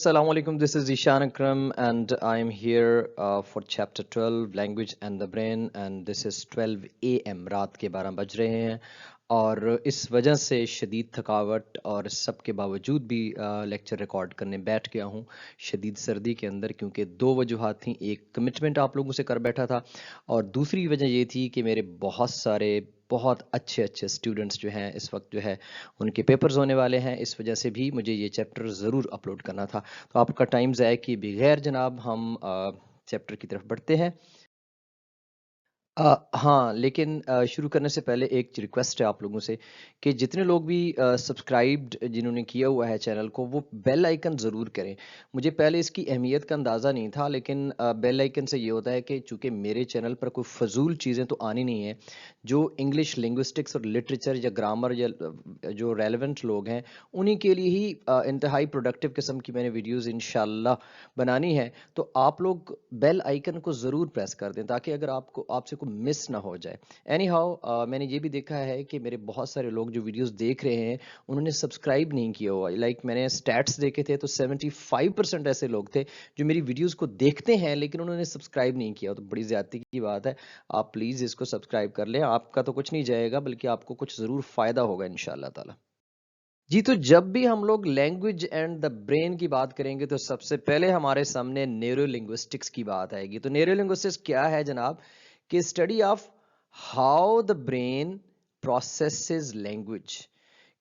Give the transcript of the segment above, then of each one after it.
Assalamu alaikum, this is Ishan Akram and I am here for chapter 12 language and the brain and this is 12 AM रात के 12 बज रहे हैं और इस वजह से शदीद थकावट और सब के बावजूद भी लेक्चर रिकॉर्ड करने बैठ गया हूँ शदीद सर्दी के अंदर, क्योंकि दो वजूहात थी। एक कमिटमेंट आप लोगों से कर बैठा था और दूसरी वजह ये थी कि मेरे बहुत सारे बहुत अच्छे अच्छे स्टूडेंट्स जो हैं इस वक्त जो है उनके पेपर्स होने वाले हैं। इस वजह से भी मुझे ये चैप्टर ज़रूर अपलोड करना था। तो आपका टाइम ज़ाया किए बगैर जनाब हम चैप्टर की तरफ बढ़ते हैं। हाँ, लेकिन शुरू करने से पहले एक रिक्वेस्ट है आप लोगों से कि जितने लोग भी सब्सक्राइब्ड जिन्होंने किया हुआ है चैनल को, वो बेल आइकन ज़रूर करें। मुझे पहले इसकी अहमियत का अंदाज़ा नहीं था, लेकिन बेल आइकन से ये होता है कि चूँकि मेरे चैनल पर कोई फ़ज़ूल चीज़ें तो आनी नहीं है। जो इंग्लिश लिंग्विस्टिक्स और लिटरेचर या ग्रामर या जो रेलेवेंट लोग हैं, उन्हीं के लिए ही इंतहाई प्रोडक्टिव किस्म की मैंने वीडियोज़ इंशाल्लाह बनानी है। तो आप लोग बेल आइकन को ज़रूर प्रेस कर दें ताकि अगर आपको आपसे कोई मिस ना हो जाए। एनी हाउ मैंने ये भी देखा है कि मेरे बहुत सारे लोग जो वीडियोस देख रहे हैं उन्होंने सब्सक्राइब नहीं किया हुआ। मैंने स्टैट्स देखे थे तो 75% ऐसे लोग थे जो मेरी वीडियोस को देखते हैं लेकिन उन्होंने सब्सक्राइब नहीं किया। तो बड़ी ज़्यादती की बात है। आप प्लीज़ इसको सब्सक्राइब कर लें। आपका तो कुछ नहीं जाएगा बल्कि आपको कुछ ज़रूर फ़ायदा होगा इंशाअल्लाह ताला। जी, तो जब भी हम लोग लैंग्वेज एंड द ब्रेन की बात करेंगे तो सबसे पहले हमारे सामने न्यूरो लिंग्विस्टिक्स की बात आएगी। तो न्यूरो लिंग्विस्टिक्स क्या है जनाब? कि study of how the brain processes language.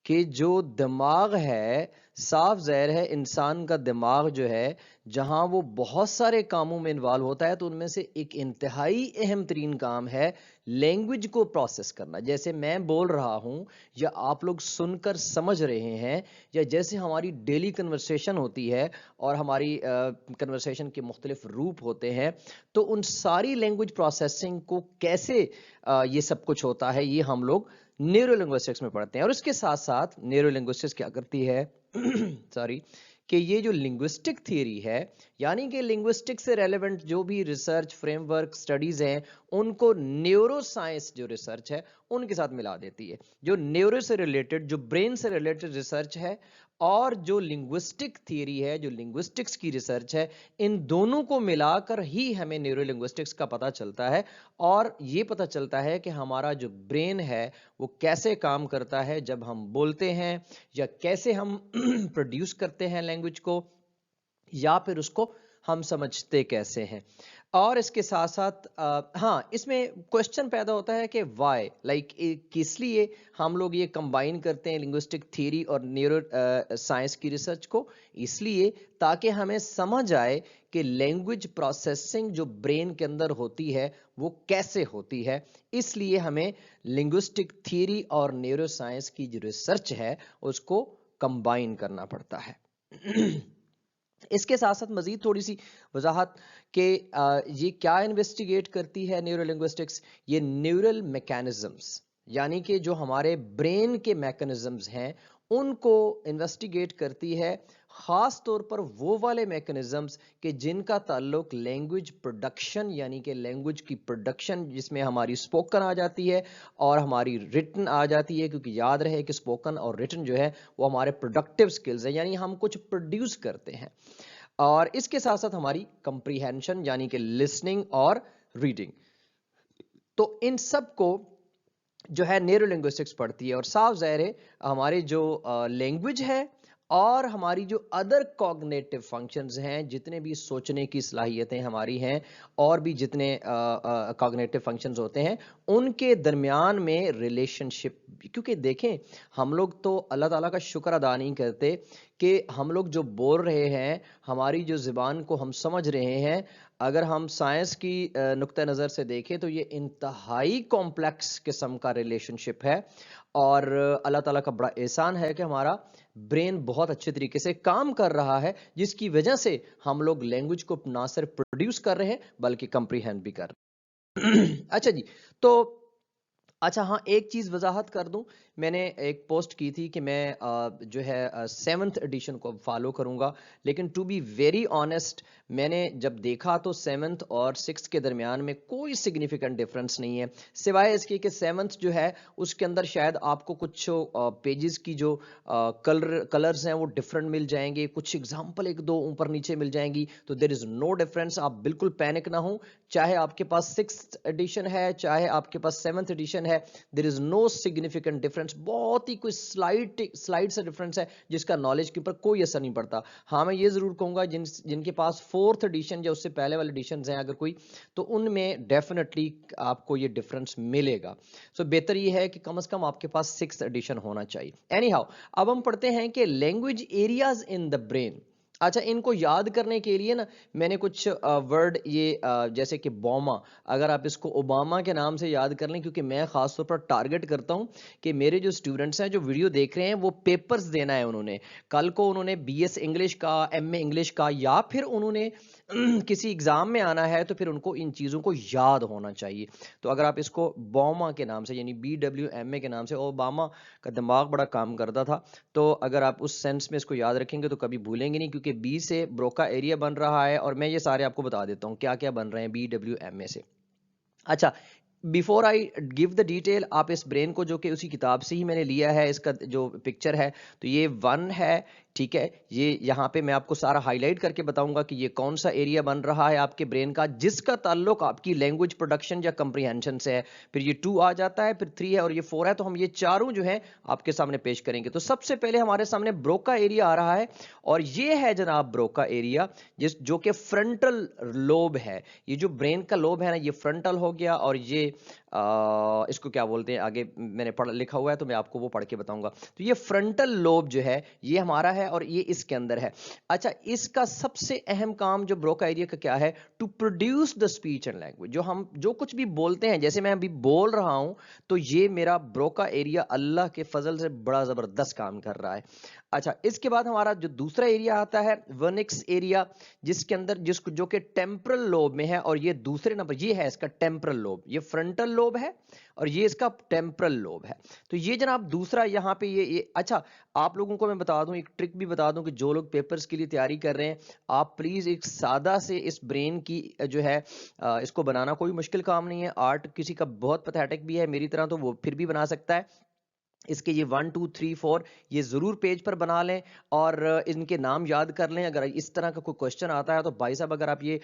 कि जो दिमाग है, साफ ज़ाहिर है इंसान का दिमाग जो है, जहाँ वो बहुत सारे कामों में इन्वॉल्व होता है, तो उनमें से एक इंतहाई अहम तरीन काम है लैंग्वेज को प्रोसेस करना। जैसे मैं बोल रहा हूँ या आप लोग सुनकर समझ रहे हैं, या जैसे हमारी डेली कन्वर्सेशन होती है और हमारी कन्वर्सेशन के मुख्तलिफ रूप होते हैं, तो उन सारी लैंग्वेज प्रोसेसिंग को कैसे ये सब कुछ होता है, ये हम लोग न्यूरो लिंग्विस्टिक्स में पढ़ते हैं। और इसके साथ साथ न्यूरो लिंग्विस्टिक्स क्या करती है सॉरी, कि ये जो लिंग्विस्टिक थियरी है, यानी कि लिंग्विस्टिक से रेलेवेंट जो भी रिसर्च फ्रेमवर्क स्टडीज हैं, उनको न्यूरो साइंस जो रिसर्च है उनके साथ मिला देती है। जो न्यूरो से रिलेटेड, जो ब्रेन से रिलेटेड रिसर्च है और जो लिंग्विस्टिक थियरी है, जो लिंग्विस्टिक्स की रिसर्च है, इन दोनों को मिलाकर ही हमें न्यूरो लिंग्विस्टिक्स का पता चलता है। और ये पता चलता है कि हमारा जो ब्रेन है वो कैसे काम करता है जब हम बोलते हैं, या कैसे हम प्रोड्यूस करते हैं लैंग्वेज को, या फिर उसको हम समझते कैसे हैं। और इसके साथ साथ हाँ, इसमें क्वेश्चन पैदा होता है कि वाई, किस लिए हम लोग ये कंबाइन करते हैं लिंग्विस्टिक थ्योरी और न्यूरो साइंस की रिसर्च को। इसलिए ताकि हमें समझ आए कि लैंग्वेज प्रोसेसिंग जो ब्रेन के अंदर होती है वो कैसे होती है। इसलिए हमें लिंग्विस्टिक थ्योरी और न्यूरो साइंस की जो रिसर्च है उसको कंबाइन करना पड़ता है। इसके साथ साथ मजीद थोड़ी सी वजाहत कि ये क्या इन्वेस्टिगेट करती है न्यूरो लिंग्विस्टिक्स। ये न्यूरल मैकेनिज्म्स, यानी कि जो हमारे ब्रेन के मैकेनिज्म्स हैं उनको इन्वेस्टिगेट करती है। ख़ास तौर पर वो वाले मैकेनिज्म्स कि जिनका ताल्लुक लैंग्वेज प्रोडक्शन, यानी कि लैंग्वेज की प्रोडक्शन जिसमें हमारी स्पोकन आ जाती है और हमारी रिटन आ जाती है। क्योंकि याद रहे कि स्पोकन और रिटन जो है वो हमारे प्रोडक्टिव स्किल्स हैं, यानी हम कुछ प्रोड्यूस करते हैं। और इसके साथ साथ हमारी कंप्रीहेंशन, यानी कि लिसनिंग और रीडिंग। तो इन सब को जो है न्यूरो लिंग्विस्टिक्स पढ़ती है। और साफ ज़ाहिर है हमारे जो लैंग्वेज है और हमारी जो अदर कॉग्निटिव फंक्शंस हैं, जितने भी सोचने की सलाहियतें हमारी हैं और भी जितने कॉग्निटिव फंक्शंस होते हैं, उनके दरमियान में रिलेशनशिप। क्योंकि देखें, हम लोग तो अल्लाह ताला का शुक्र अदा नहीं करते कि हम लोग जो बोल रहे हैं, हमारी जो ज़ुबान को हम समझ रहे हैं, अगर हम साइंस की नुक्ता नज़र से देखें तो ये इंतहाई कॉम्प्लेक्स किस्म का रिलेशनशिप है। और अल्लाह ताला का बड़ा एहसान है कि हमारा ब्रेन बहुत अच्छे तरीके से काम कर रहा है, जिसकी वजह से हम लोग लैंग्वेज को ना सिर्फ प्रोड्यूस कर रहे हैं बल्कि कंप्रीहेंड भी कर रहे हैं। अच्छा जी, तो अच्छा हाँ, एक चीज़ वजाहत कर दूं, मैंने एक पोस्ट की थी कि मैं जो है 7th एडिशन को फॉलो करूंगा, लेकिन टू बी वेरी ऑनेस्ट मैंने जब देखा तो 7th और 6th के दरमियान में कोई सिग्निफिकेंट डिफरेंस नहीं है, सिवाय इसके कि 7th जो है उसके अंदर शायद आपको कुछ पेजेस की जो कलर्स हैं वो डिफरेंट मिल जाएंगे, कुछ एग्जांपल एक दो ऊपर नीचे मिल जाएंगी, तो देयर इज नो डिफरेंस। आप बिल्कुल पैनिक ना हो, चाहे आपके पास 6th एडिशन है चाहे आपके पास 7th एडिशन है, there is no significant difference. बहुत ही कोई स्लाइड सा डिफरेंस है जिसका नॉलेज के ऊपर कोई असर नहीं पड़ता। हाँ, मैं ये जरूर कहूंगा जिनके पास 4th एडिशन या उससे पहले वाले एडिशन हैं अगर कोई, तो उनमें डेफिनेटली आपको ये डिफरेंस मिलेगा। सो बेहतर ये है कि कम से कम आपके पास 6th एडिशन होना चाहिए। एनी हाउ, अब हम पढ़ते हैं कि language areas in the brain. अच्छा, इनको याद करने के लिए ना मैंने कुछ वर्ड ये जैसे कि बोमा, अगर आप इसको ओबामा के नाम से याद कर लें, क्योंकि मैं खास तौर पर टारगेट करता हूं कि मेरे जो स्टूडेंट्स हैं जो वीडियो देख रहे हैं वो पेपर्स देना है, उन्होंने कल को उन्होंने बीएस इंग्लिश का, एमए इंग्लिश का, या फिर उन्होंने किसी एग्जाम में आना है, तो फिर उनको इन चीज़ों को याद होना चाहिए। तो अगर आप इसको बोमा के नाम से यानी BWMA के नाम से, ओबामा का दिमाग बड़ा काम करता था, तो अगर आप उस सेंस में इसको याद रखेंगे तो कभी भूलेंगे नहीं, क्योंकि बी से ब्रोका एरिया बन रहा है और मैं ये सारे आपको बता देता हूँ क्या क्या बन रहे हैं BWMA से। अच्छा, before I give the detail, आप इस ब्रेन को, जो कि उसी किताब से ही मैंने लिया है, इसका जो पिक्चर है तो ये 1 है, ठीक है। ये यहाँ पे मैं आपको सारा हाईलाइट करके बताऊंगा कि ये कौन सा एरिया बन रहा है आपके ब्रेन का जिसका ताल्लुक आपकी लैंग्वेज प्रोडक्शन या कंप्रीहेंशन से है। फिर ये 2 आ जाता है, फिर 3 है और ये 4 है। तो हम ये चारों जो है आपके सामने पेश करेंगे। तो सबसे पहले हमारे सामने ब्रोका एरिया आ रहा है, और ये है जनाब ब्रोका एरिया, जो कि फ्रंटल लोब है। ये जो ब्रेन का लोब है ना, ये फ्रंटल हो गया, और ये इसको क्या बोलते हैं, आगे मैंने पढ़ लिखा हुआ है तो मैं आपको वो पढ़ के बताऊंगा। तो ये फ्रंटल लोब जो है ये हमारा है और ये इसके अंदर है। अच्छा, इसका सबसे अहम काम जो ब्रोका एरिया का क्या है, to produce the speech and language. जो हम जो कुछ भी बोलते हैं, जैसे मैं अभी बोल रहा हूं, तो ये मेरा ब्रोका एरिया अल्लाह के फजल से बड़ा जबरदस्त काम कर रहा है। अच्छा, इसके बाद हमारा जो दूसरा एरिया आता है वर्निक्स एरिया, जिसके अंदर जिसको जो कि टेम्परल लोब में है, और ये दूसरे नंबर ये है इसका टेम्परल लोब। ये फ्रंटल लोब है और ये इसका टेम्परल लोब है। तो ये जनाब दूसरा यहाँ पे ये अच्छा, आप लोगों को मैं बता दूं, एक ट्रिक भी बता दूं कि जो लोग पेपर्स के लिए तैयारी कर रहे हैं, आप प्लीज एक सादा से इस ब्रेन की जो है इसको बनाना कोई मुश्किल काम नहीं है। आर्ट किसी का बहुत पैथेटिक भी है मेरी तरह, तो वो फिर भी बना सकता है। इसके ये 1 2 3 4 ये जरूर पेज पर बना लें और इनके नाम याद कर लें। अगर इस तरह का कोई क्वेश्चन आता है तो भाई साहब अगर आप ये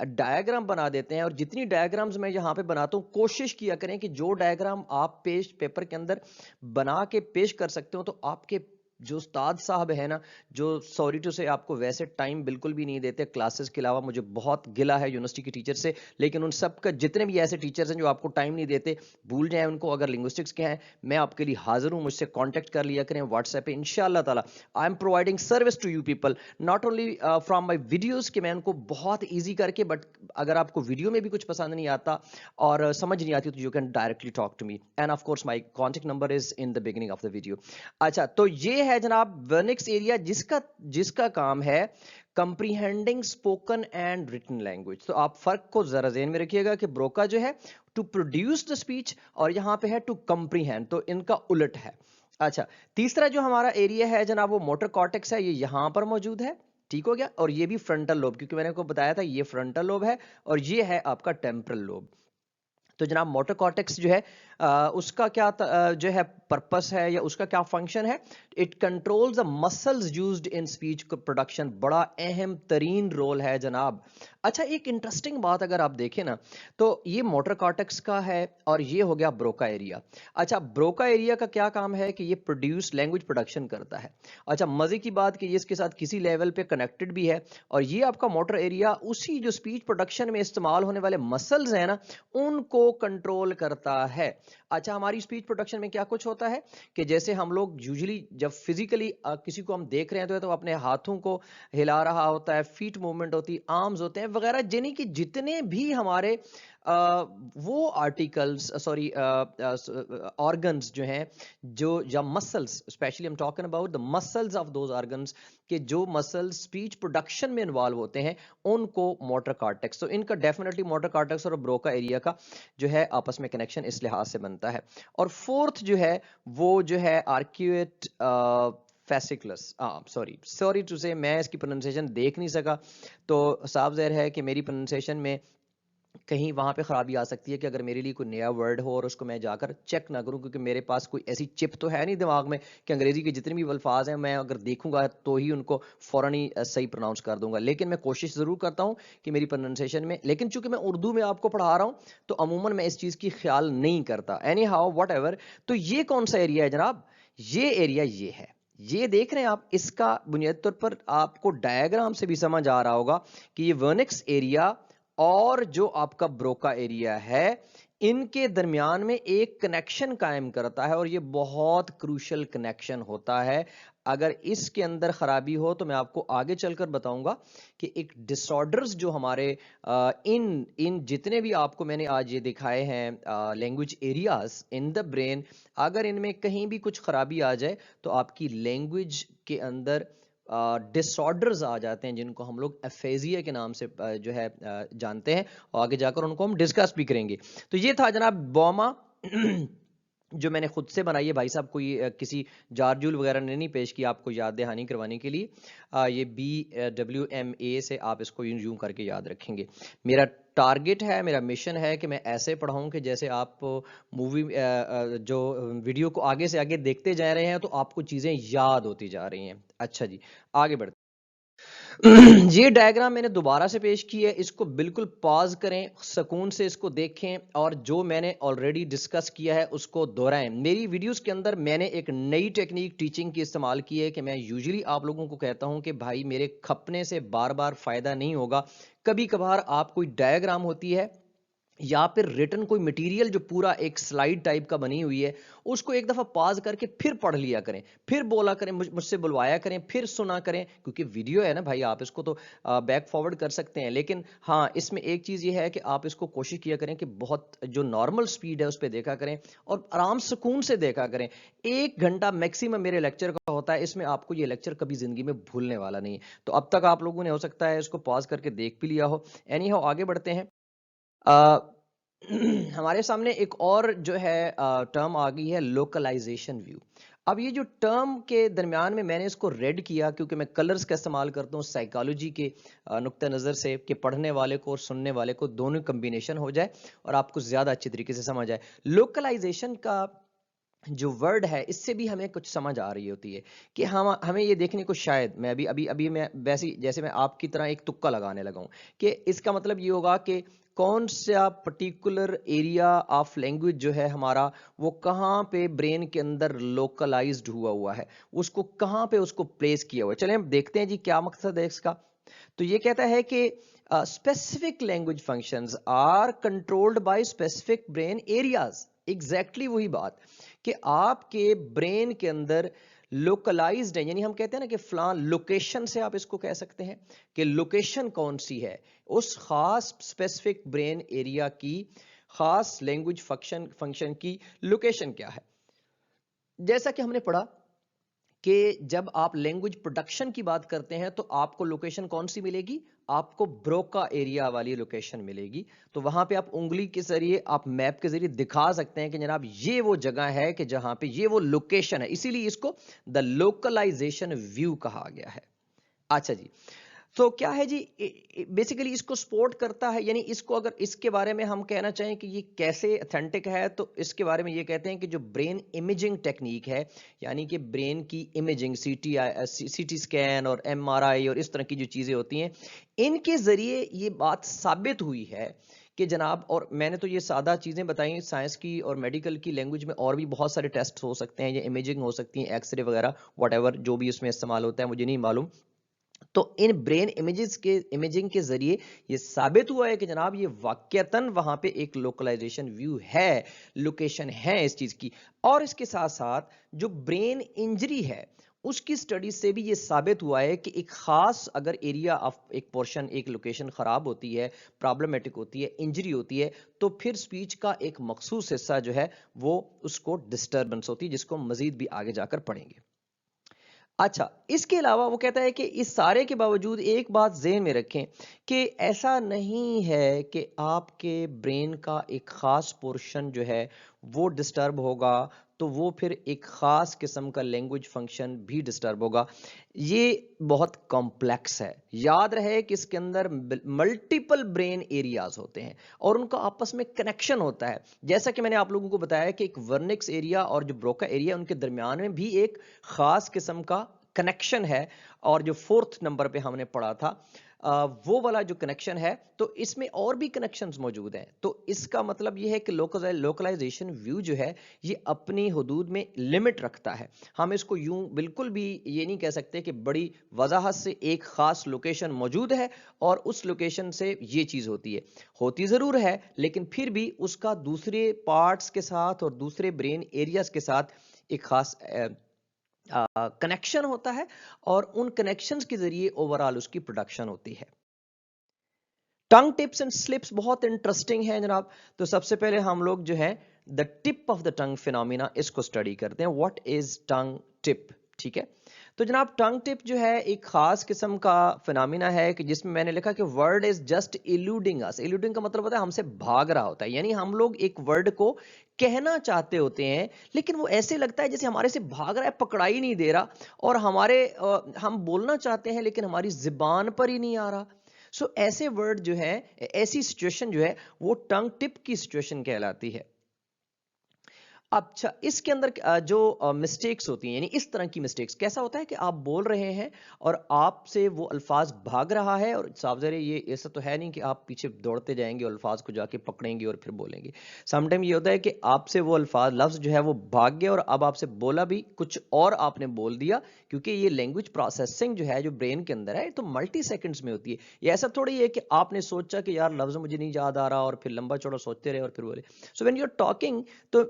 डायग्राम बना देते हैं, और जितनी डायग्राम्स मैं यहाँ पे बनाता हूँ कोशिश किया करें कि जो डायग्राम आप पेपर के अंदर बना के पेश कर सकते हो, तो आपके जो उस्ताद साहब है ना, जो सॉरी टू से आपको वैसे टाइम बिल्कुल भी नहीं देते क्लासेस के अलावा, मुझे बहुत गिला है यूनिवर्सिटी के टीचर से, लेकिन उन सब का जितने भी ऐसे टीचर्स हैं जो आपको टाइम नहीं देते, भूल जाएं उनको। अगर लिंग्विस्टिक्स के हैं, मैं आपके लिए हाजिर हूं, मुझसे कांटेक्ट कर लिया करें व्हाट्सएप पे, इंशाल्लाह ताला I am providing service to you people, not only from my videos कि मैं उनको बहुत ईजी करके, बट अगर आपको वीडियो में भी कुछ पसंद नहीं आता और समझ नहीं आती, तो you can directly talk to me, and of course my contact number is in the beginning of the video. अच्छा, तो ये है जनाब वर्निक्स एरिया, जिसका जिसका काम है कंप्रीहेंडिंग स्पोकन एंड रिटन लैंग्वेज। तो आप फर्क को जरा ध्यान में रखिएगा कि ब्रोका जो है टू प्रोड्यूस द स्पीच, और यहां पे है टू कंप्रीहेंड, तो इनका उलट है। अच्छा, तीसरा जो हमारा एरिया है जनाब वो मोटर कॉर्टेक्स है, ये यहां पर मौजूद है, ठीक हो गया। और ये भी फ्रंटल लोब, क्योंकि मैंने आपको बताया था ये फ्रंटल लोब है और ये है आपका टेम्परल लोब। तो जनाब मोटर कॉर्टेक्स जो है उसका क्या जो है पर्पस है या उसका क्या फंक्शन है, it controls the muscles used in speech production. बड़ा अहम तरीन रोल है जनाब। अच्छा, एक इंटरेस्टिंग बात अगर आप देखें ना, तो ये मोटर कॉर्टेक्स का है और ये हो गया ब्रोका एरिया। अच्छा, ब्रोका एरिया का क्या काम है कि ये प्रोड्यूस लैंग्वेज प्रोडक्शन करता है। अच्छा, मजे की बात कि ये इसके साथ किसी लेवल पे कनेक्टेड भी है, और ये आपका मोटर एरिया उसी जो स्पीच प्रोडक्शन में इस्तेमाल होने वाले मसल्स हैं ना, उनको कंट्रोल करता है। अच्छा, हमारी स्पीच प्रोडक्शन में क्या कुछ होता है कि जैसे हम लोग यूजुअली जब फिजिकली किसी को हम देख रहे हैं तो अपने हाथों को हिला रहा होता है, फीट मूवमेंट होती, आर्म्स होते हैं वगैरह, यानी कि जितने भी हमारे वो आर्टिकल्स सॉरी ऑर्गन्स जो हैं जो या muscles, specially I am talking about the muscles of those organs, कि जो मसल्स स्पीच प्रोडक्शन में इन्वॉल्व होते हैं, उनको मोटर कॉर्टेक्स, तो इनका डेफिनेटली मोटर कॉर्टेक्स और ब्रोका एरिया का जो है आपस में कनेक्शन इस लिहाज से बनता है। और फोर्थ जो है वो जो है आर्क्यूएट फेसिकुलस, सॉरी टू से मैं इसकी प्रोनाउंसिएशन देख नहीं सका, तो साफ ज़ाहिर है कि मेरी प्रोनाउंसिएशन में कहीं वहां पे खराबी आ सकती है कि अगर मेरे लिए कोई नया वर्ड हो और उसको मैं जाकर चेक ना करूं, क्योंकि मेरे पास कोई ऐसी चिप तो है नहीं दिमाग में कि अंग्रेजी के जितने भी अल्फाज हैं मैं अगर देखूंगा तो ही उनको फौरन ही सही प्रोनाउंस कर दूंगा। लेकिन मैं कोशिश जरूर करता हूं कि मेरी प्रोनाउंसिएशन में, लेकिन चूंकि मैं उर्दू में आपको पढ़ा रहा हूं तो अमूमन मैं इस चीज की ख्याल नहीं करता। एनी हाउ वट एवर, तो ये कौन सा एरिया है जनाब? ये एरिया ये है, ये देख रहे हैं आप, इसका बुनियादी तौर पर आपको डायग्राम से भी समझ आ रहा होगा कि ये वर्निक्स एरिया और जो आपका ब्रोका एरिया है, इनके दरमियान में एक कनेक्शन कायम करता है और ये बहुत क्रूशल कनेक्शन होता है। अगर इसके अंदर खराबी हो तो मैं आपको आगे चलकर बताऊंगा कि एक डिसऑर्डर्स जो हमारे इन इन जितने भी आपको मैंने आज ये दिखाए हैं language areas in the brain, अगर इनमें कहीं भी कुछ खराबी आ जाए तो आपकी लैंग्वेज के अंदर डिसऑर्डर्स आ जाते हैं, जिनको हम लोग एफेजिया के नाम से जो है जानते हैं, और आगे जाकर उनको हम डिस्कस भी करेंगे। तो ये था जनाब बॉमा जो मैंने खुद से बनाई है, भाई साहब कोई किसी जारजूल वगैरह ने नहीं पेश किया आपको याद दहानी करवाने के लिए। ये BWMA से आप इसको यूं करके याद रखेंगे। मेरा टारगेट है, मेरा मिशन है कि मैं ऐसे पढ़ाऊं कि जैसे आप मूवी जो वीडियो को आगे से आगे देखते जा रहे हैं तो आपको चीजें याद होती जा रही हैं। अच्छा जी, आगे बढ़ते। ये डायग्राम मैंने दोबारा से पेश की है, इसको बिल्कुल पॉज करें, सुकून से इसको देखें और जो मैंने ऑलरेडी डिस्कस किया है उसको दोहराएं। मेरी वीडियोस के अंदर मैंने एक नई टेक्निक टीचिंग की इस्तेमाल की है कि मैं यूजुअली आप लोगों को कहता हूं कि भाई मेरे खपने से बार बार फायदा नहीं होगा। कभी कभार आप कोई डायग्राम होती है या फिर रिटन कोई मटेरियल जो पूरा एक स्लाइड टाइप का बनी हुई है, उसको एक दफा पॉज करके फिर पढ़ लिया करें, फिर बोला करें, मुझसे बुलवाया करें, फिर सुना करें, क्योंकि वीडियो है ना भाई, आप इसको तो बैक फॉरवर्ड कर सकते हैं। लेकिन हाँ, इसमें एक चीज ये है कि आप इसको कोशिश किया करें कि बहुत जो नॉर्मल स्पीड है उस पर देखा करें और आराम सुकून से देखा करें। 1 घंटा मैक्सिमम मेरे लेक्चर का होता है, इसमें आपको ये लेक्चर कभी जिंदगी में भूलने वाला नहीं है। तो अब तक आप लोगों ने हो सकता है इसको पॉज करके देख भी लिया हो। एनी हाउ आगे बढ़ते हैं। हमारे सामने एक और जो है टर्म आ गई है, लोकलाइजेशन व्यू। अब ये जो टर्म के दरमियान में मैंने इसको रेड किया क्योंकि मैं कलर्स का इस्तेमाल करता हूँ साइकोलॉजी के नुक्ता नज़र से, कि पढ़ने वाले को और सुनने वाले को दोनों कम्बिनेशन हो जाए और आपको ज़्यादा अच्छी तरीके से समझ आए। लोकलाइजेशन का जो वर्ड है इससे भी हमें कुछ समझ आ रही होती है कि हम हमें ये देखने को, शायद मैं अभी अभी अभी मैं वैसी जैसे मैं आपकी तरह एक तुक्का लगाने लगा हूं कि इसका मतलब ये होगा कि कौन सा पर्टिकुलर एरिया ऑफ लैंग्वेज जो है हमारा, वो कहाँ पे ब्रेन के अंदर लोकलाइज्ड हुआ है, उसको कहाँ पे उसको प्लेस किया हुआ है। चलें हम देखते हैं जी क्या मकसद है इसका। तो ये कहता है कि specific language functions are controlled by specific brain areas. Exactly वही बात कि आपके ब्रेन के अंदर लोकलाइज्ड है, यानी हम कहते हैं ना कि फलां लोकेशन से आप इसको कह सकते हैं कि लोकेशन कौन सी है, उस खास स्पेसिफिक ब्रेन एरिया की खास लैंग्वेज फंक्शन की लोकेशन क्या है। जैसा कि हमने पढ़ा कि जब आप लैंग्वेज प्रोडक्शन की बात करते हैं तो आपको लोकेशन कौन सी मिलेगी, आपको ब्रोका एरिया वाली लोकेशन मिलेगी। तो वहां पे आप उंगली के जरिए, आप मैप के जरिए दिखा सकते हैं कि जनाब ये वो जगह है, कि जहां पे ये वो लोकेशन है, इसीलिए इसको द लोकलाइजेशन व्यू कहा गया है। अच्छा जी, तो क्या है जी, बेसिकली इसको सपोर्ट करता है, यानी इसको अगर इसके बारे में हम कहना चाहें कि ये कैसे अथेंटिक है, तो इसके बारे में ये कहते हैं कि जो ब्रेन इमेजिंग टेक्निक है, यानी कि ब्रेन की इमेजिंग, सीटी स्कैन और MRI और इस तरह की जो चीजें होती हैं, इनके जरिए ये बात साबित हुई है कि जनाब, और मैंने तो ये सादा चीजें बताई, साइंस की और मेडिकल की लैंग्वेज में और भी बहुत सारे टेस्ट हो सकते हैं, ये इमेजिंग हो सकती है, एक्सरे वगैरह, वट जो भी इसमें इस्तेमाल होता है मुझे नहीं मालूम। तो इन ब्रेन इमेजिंग के जरिए ये साबित हुआ है कि जनाब ये वाकयतन वहां पे एक लोकलाइजेशन व्यू है, लोकेशन है इस चीज की। और इसके साथ साथ जो ब्रेन इंजरी है उसकी स्टडी से भी ये साबित हुआ है कि एक खास अगर एरिया ऑफ एक पोर्शन, एक लोकेशन खराब होती है, प्रॉब्लमेटिक होती है, इंजरी होती है, तो फिर स्पीच का एक मखसूस हिस्सा जो है वो उसको डिस्टर्बेंस होती है, जिसको मजीद भी आगे जाकर पढ़ेंगे। अच्छा, इसके अलावा वो कहता है कि इस सारे के बावजूद एक बात ज़हन में रखें कि ऐसा नहीं है कि आपके ब्रेन का एक ख़ास पोर्शन जो है वो डिस्टर्ब होगा, तो वो फिर एक ख़ास किस्म का लैंग्वेज फंक्शन भी डिस्टर्ब होगा। ये बहुत कॉम्प्लेक्स है। याद रहे कि इसके अंदर मल्टीपल ब्रेन एरियाज़ होते हैं और उनका आपस में कनेक्शन होता है। जैसा कि मैंने आप लोगों को बताया कि एक वर्निक्स एरिया और जो ब्रोका एरिया, उनके दरमियान में भी एक ख़ास किस्म का कनेक्शन है। और जो 4th नंबर पे हमने पढ़ा था, वो वाला जो कनेक्शन है, तो इसमें और भी कनेक्शंस मौजूद हैं। तो इसका मतलब ये है कि लोकलाइजेशन व्यू जो है ये अपनी हदूद में लिमिट रखता है। हम इसको यूं बिल्कुल भी ये नहीं कह सकते कि बड़ी वजाहत से एक खास लोकेशन मौजूद है और उस लोकेशन से ये चीज़ होती है। होती ज़रूर है, लेकिन फिर भी उसका दूसरे पार्ट्स के साथ और दूसरे ब्रेन एरियाज के साथ एक खास कनेक्शन होता है और उन कनेक्शंस के जरिए ओवरऑल उसकी प्रोडक्शन होती है। टंग टिप्स एंड स्लिप्स बहुत इंटरेस्टिंग है जनाब। तो सबसे पहले हम लोग जो है the tip of the tongue phenomena इसको स्टडी करते हैं। What is tongue tip? ठीक है, तो जनाब टंग टिप जो है एक खास किस्म का फिनोमिना है कि जिसमें मैंने लिखा कि वर्ड इज जस्ट इल्यूडिंग अस। इल्यूडिंग का मतलब होता है हमसे भाग रहा होता है, यानी हम लोग एक वर्ड को कहना चाहते होते हैं लेकिन वो ऐसे लगता है जैसे हमारे से भाग रहा है, पकड़ा ही नहीं दे रहा, और हम बोलना चाहते हैं लेकिन हमारी जुबान पर ही नहीं आ रहा। सो ऐसे वर्ड जो है, ऐसी सिचुएशन जो है वो टंग टिप की सिचुएशन कहलाती है। अच्छा, इसके अंदर जो मिस्टेक्स होती हैं, यानी इस तरह की मिस्टेक्स, कैसा होता है कि आप बोल रहे हैं और आपसे वो अल्फाज भाग रहा है, और साफ ज़ाहिर है ये ऐसा तो है नहीं कि आप पीछे दौड़ते जाएंगे और अल्फाज को जाके पकड़ेंगे और फिर बोलेंगे। समटाइम ये होता है कि आपसे वो अल्फाज, लफ्ज़ जो है वो भाग गया और अब आपसे बोला भी कुछ और आपने बोल दिया, क्योंकि ये लैंग्वेज प्रोसेसिंग जो है जो ब्रेन के अंदर है तो मल्टी सेकेंड्स में होती है। ये ऐसा थोड़ी है कि आपने सोचा कि यार लफ्ज़ मुझे नहीं याद आ रहा और फिर लंबा चौड़ा सोचते रहे और फिर बोले। So when you are talking, तो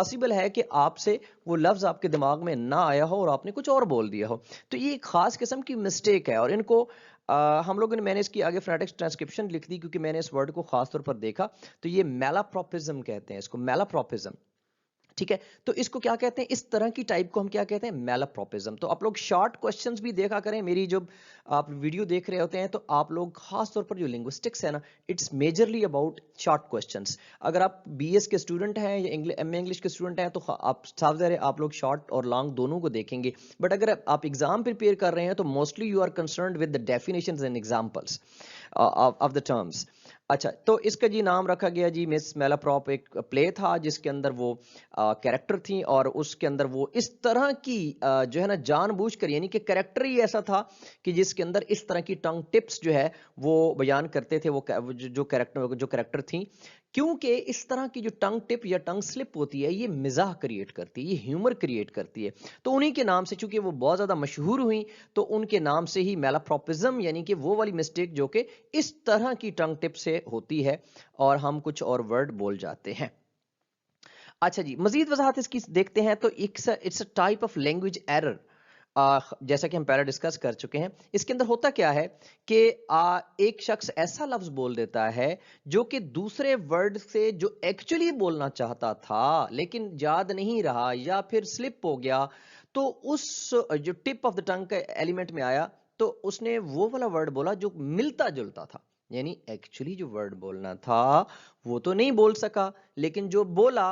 पॉसिबल है कि आपसे वो लफ्ज आपके दिमाग में ना आया हो और आपने कुछ और बोल दिया हो। तो ये एक खास किस्म की मिस्टेक है और इनको हम लोगों ने, मैंने इसकी आगे फोनेटिक्स ट्रांसक्रिप्शन लिख दी क्योंकि मैंने इस वर्ड को खास तौर पर देखा। तो ये मैलाप्रोपिज्म कहते हैं इसको, मैलाप्रोपिज्म। ठीक है, तो इसको क्या कहते हैं, इस तरह की टाइप को हम क्या कहते हैं, मैलाप्रोपिज्म। तो आप लोग शॉर्ट क्वेश्चंस भी देखा करें, मेरी जब आप वीडियो देख रहे होते हैं तो आप लोग खास तौर पर जो लिंग्विस्टिक्स है ना, it's majorly about short questions. अगर आप बीएस के स्टूडेंट हैं या एमए इंग्लिश के स्टूडेंट हैं तो आप साफ ज़ाहिर है आप लोग शॉर्ट और लॉन्ग दोनों को देखेंगे। बट अगर आप एग्जाम प्रिपेयर कर रहे हैं तो mostly you are concerned with the definitions and examples of the terms. अच्छा, तो इसका जी नाम रखा गया जी मिस मेलाप्रॉप। एक प्ले था जिसके अंदर वो कैरेक्टर थी और उसके अंदर वो इस तरह की जो है ना जानबूझकर, यानी कि कैरेक्टर ही ऐसा था कि जिसके अंदर इस तरह की टंग टिप्स जो है वो बयान करते थे। वो जो कैरेक्टर थी, क्योंकि इस तरह की जो टंग टिप या टंग स्लिप होती है ये मिजाह क्रिएट करती है, ये ह्यूमर क्रिएट करती है। तो उन्हीं के नाम से, चूंकि वो बहुत ज्यादा मशहूर हुई, तो उनके नाम से ही मैलाप्रोपिज्म, यानी कि वो वाली मिस्टेक जो कि इस तरह की टंग टिप से होती है और हम कुछ और वर्ड बोल जाते हैं। अच्छा जी, मजीद वजाहत इसकी देखते हैं। तो it's a type of language error. जैसा कि हम पहले डिस्कस कर चुके हैं, इसके अंदर होता क्या है कि एक शख्स ऐसा लफ्ज बोल देता है जो कि दूसरे वर्ड से जो एक्चुअली बोलना चाहता था लेकिन याद नहीं रहा या फिर स्लिप हो गया, तो उस जो टिप ऑफ द टंग का एलिमेंट में आया तो उसने वो वाला वर्ड बोला जो मिलता जुलता था। यानी एक्चुअली जो वर्ड बोलना था वो तो नहीं बोल सका, लेकिन जो बोला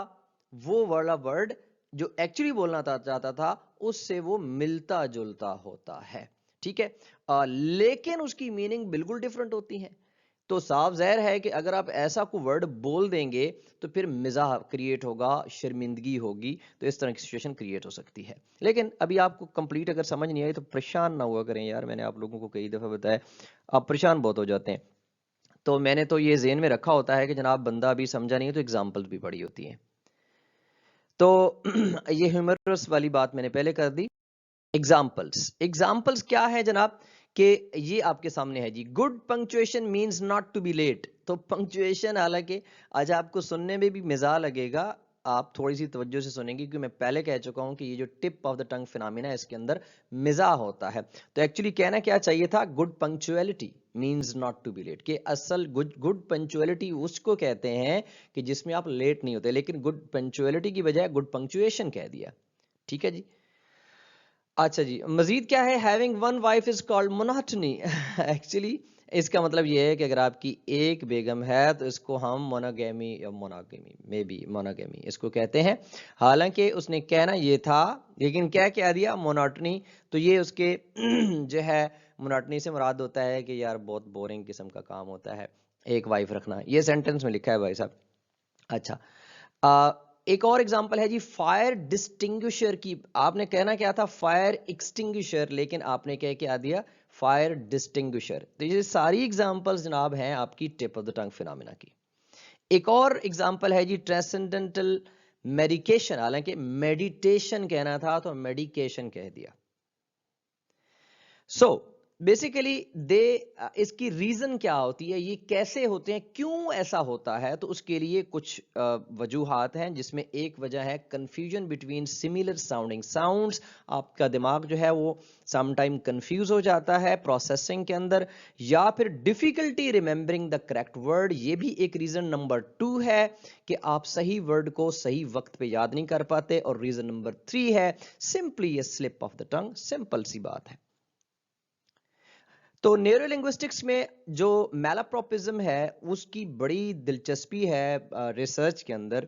वो वाला वर्ड जो एक्चुअली बोलना चाहता था उससे वो मिलता जुलता होता है। ठीक है, लेकिन उसकी मीनिंग बिल्कुल डिफरेंट होती है। तो साफ जाहिर है कि अगर आप ऐसा कोई वर्ड बोल देंगे तो फिर मिजाह क्रिएट होगा, शर्मिंदगी होगी, तो इस तरह की सिचुएशन क्रिएट हो सकती है। लेकिन अभी आपको कंप्लीट अगर समझ नहीं आई तो परेशान ना हुआ करें यार, मैंने आप लोगों को कई दफा बताया आप परेशान बहुत हो जाते हैं। तो मैंने तो ये ज़हन में रखा होता है कि जनाब बंदा अभी समझा नहीं है तो एग्जाम्पल्स भी पड़ी होती हैं। तो ये ह्यूमरस वाली बात मैंने पहले कर दी। एग्जाम्पल्स क्या है जनाब, कि ये आपके सामने है जी। Good punctuation means not to be late. तो पंक्चुएशन, हालांकि आज आपको सुनने में भी मजा लगेगा, आप थोड़ी सी तवज्जो से सुनेंगे क्योंकि मैं पहले कह चुका हूं कि ये जो tip of the tongue phenomena है इसके अंदर मिजाह होता है। तो एक्चुअली कहना क्या चाहिए था, good punctuality means not to be late, कि असल गुड पंक्चुअलिटी उसको कहते हैं कि जिसमें आप लेट नहीं होते, लेकिन गुड पंक्चुअलिटी की बजाय गुड पंक्चुएशन कह दिया। ठीक है जी। अच्छा जी, मजीद क्या है, having one wife is called monotony. Actually इसका मतलब ये है कि अगर आपकी एक बेगम है तो इसको हम मोनोगेमी या मोनोगेमी मे बी मोनोगेमी इसको कहते हैं। हालांकि उसने कहना ये था लेकिन क्या कह दिया, मोनोटनी। तो ये उसके जो है मोनोटनी से मुराद होता है कि यार बहुत बोरिंग किस्म का काम होता है एक वाइफ रखना, ये सेंटेंस में लिखा है भाई साहब। अच्छा, एक और एग्जांपल है जी, फायर डिस्टिंग्विशर की। आपने कहना क्या था, फायर एक्सटिंग्विशर, लेकिन आपने क्या दिया, फायर डिस्टिंग्विशर। तो ये सारी एग्जांपल्स जनाब हैं आपकी tip of the tongue phenomena की। एक और एग्जांपल है जी, ट्रांसेंडेंटल मेडिकेशन, हालांकि मेडिटेशन कहना था तो मेडिकेशन कह दिया। सो बेसिकली दे इसकी रीजन क्या होती है, ये कैसे होते हैं, क्यों ऐसा होता है, तो उसके लिए कुछ वजूहात हैं, जिसमें एक वजह है confusion between similar sounding sounds. आपका दिमाग जो है वो समटाइम कंफ्यूज हो जाता है प्रोसेसिंग के अंदर, या फिर difficulty remembering the correct word, ये भी एक रीजन नंबर 2 है कि आप सही वर्ड को सही वक्त पे याद नहीं कर पाते। और रीजन नंबर 3 है simply a slip of the tongue, simple सी बात है। तो न्यूरोलिंग्विस्टिक्स में जो मैलाप्रोपिज्म है उसकी बड़ी दिलचस्पी है रिसर्च के अंदर,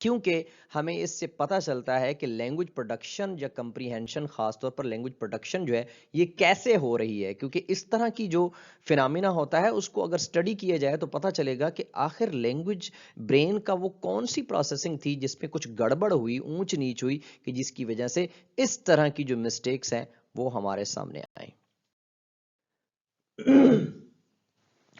क्योंकि हमें इससे पता चलता है कि लैंग्वेज प्रोडक्शन या कंप्रीहेंशन, खासतौर पर लैंग्वेज प्रोडक्शन जो है ये कैसे हो रही है। क्योंकि इस तरह की जो फिनोमिना होता है उसको अगर स्टडी किया जाए तो पता चलेगा कि आखिर लैंग्वेज ब्रेन का वो कौन सी प्रोसेसिंग थी जिसमें कुछ गड़बड़ हुई, ऊंच नीच हुई, कि जिसकी वजह से इस तरह की जो मिस्टेक्स हैं वो हमारे सामने आई।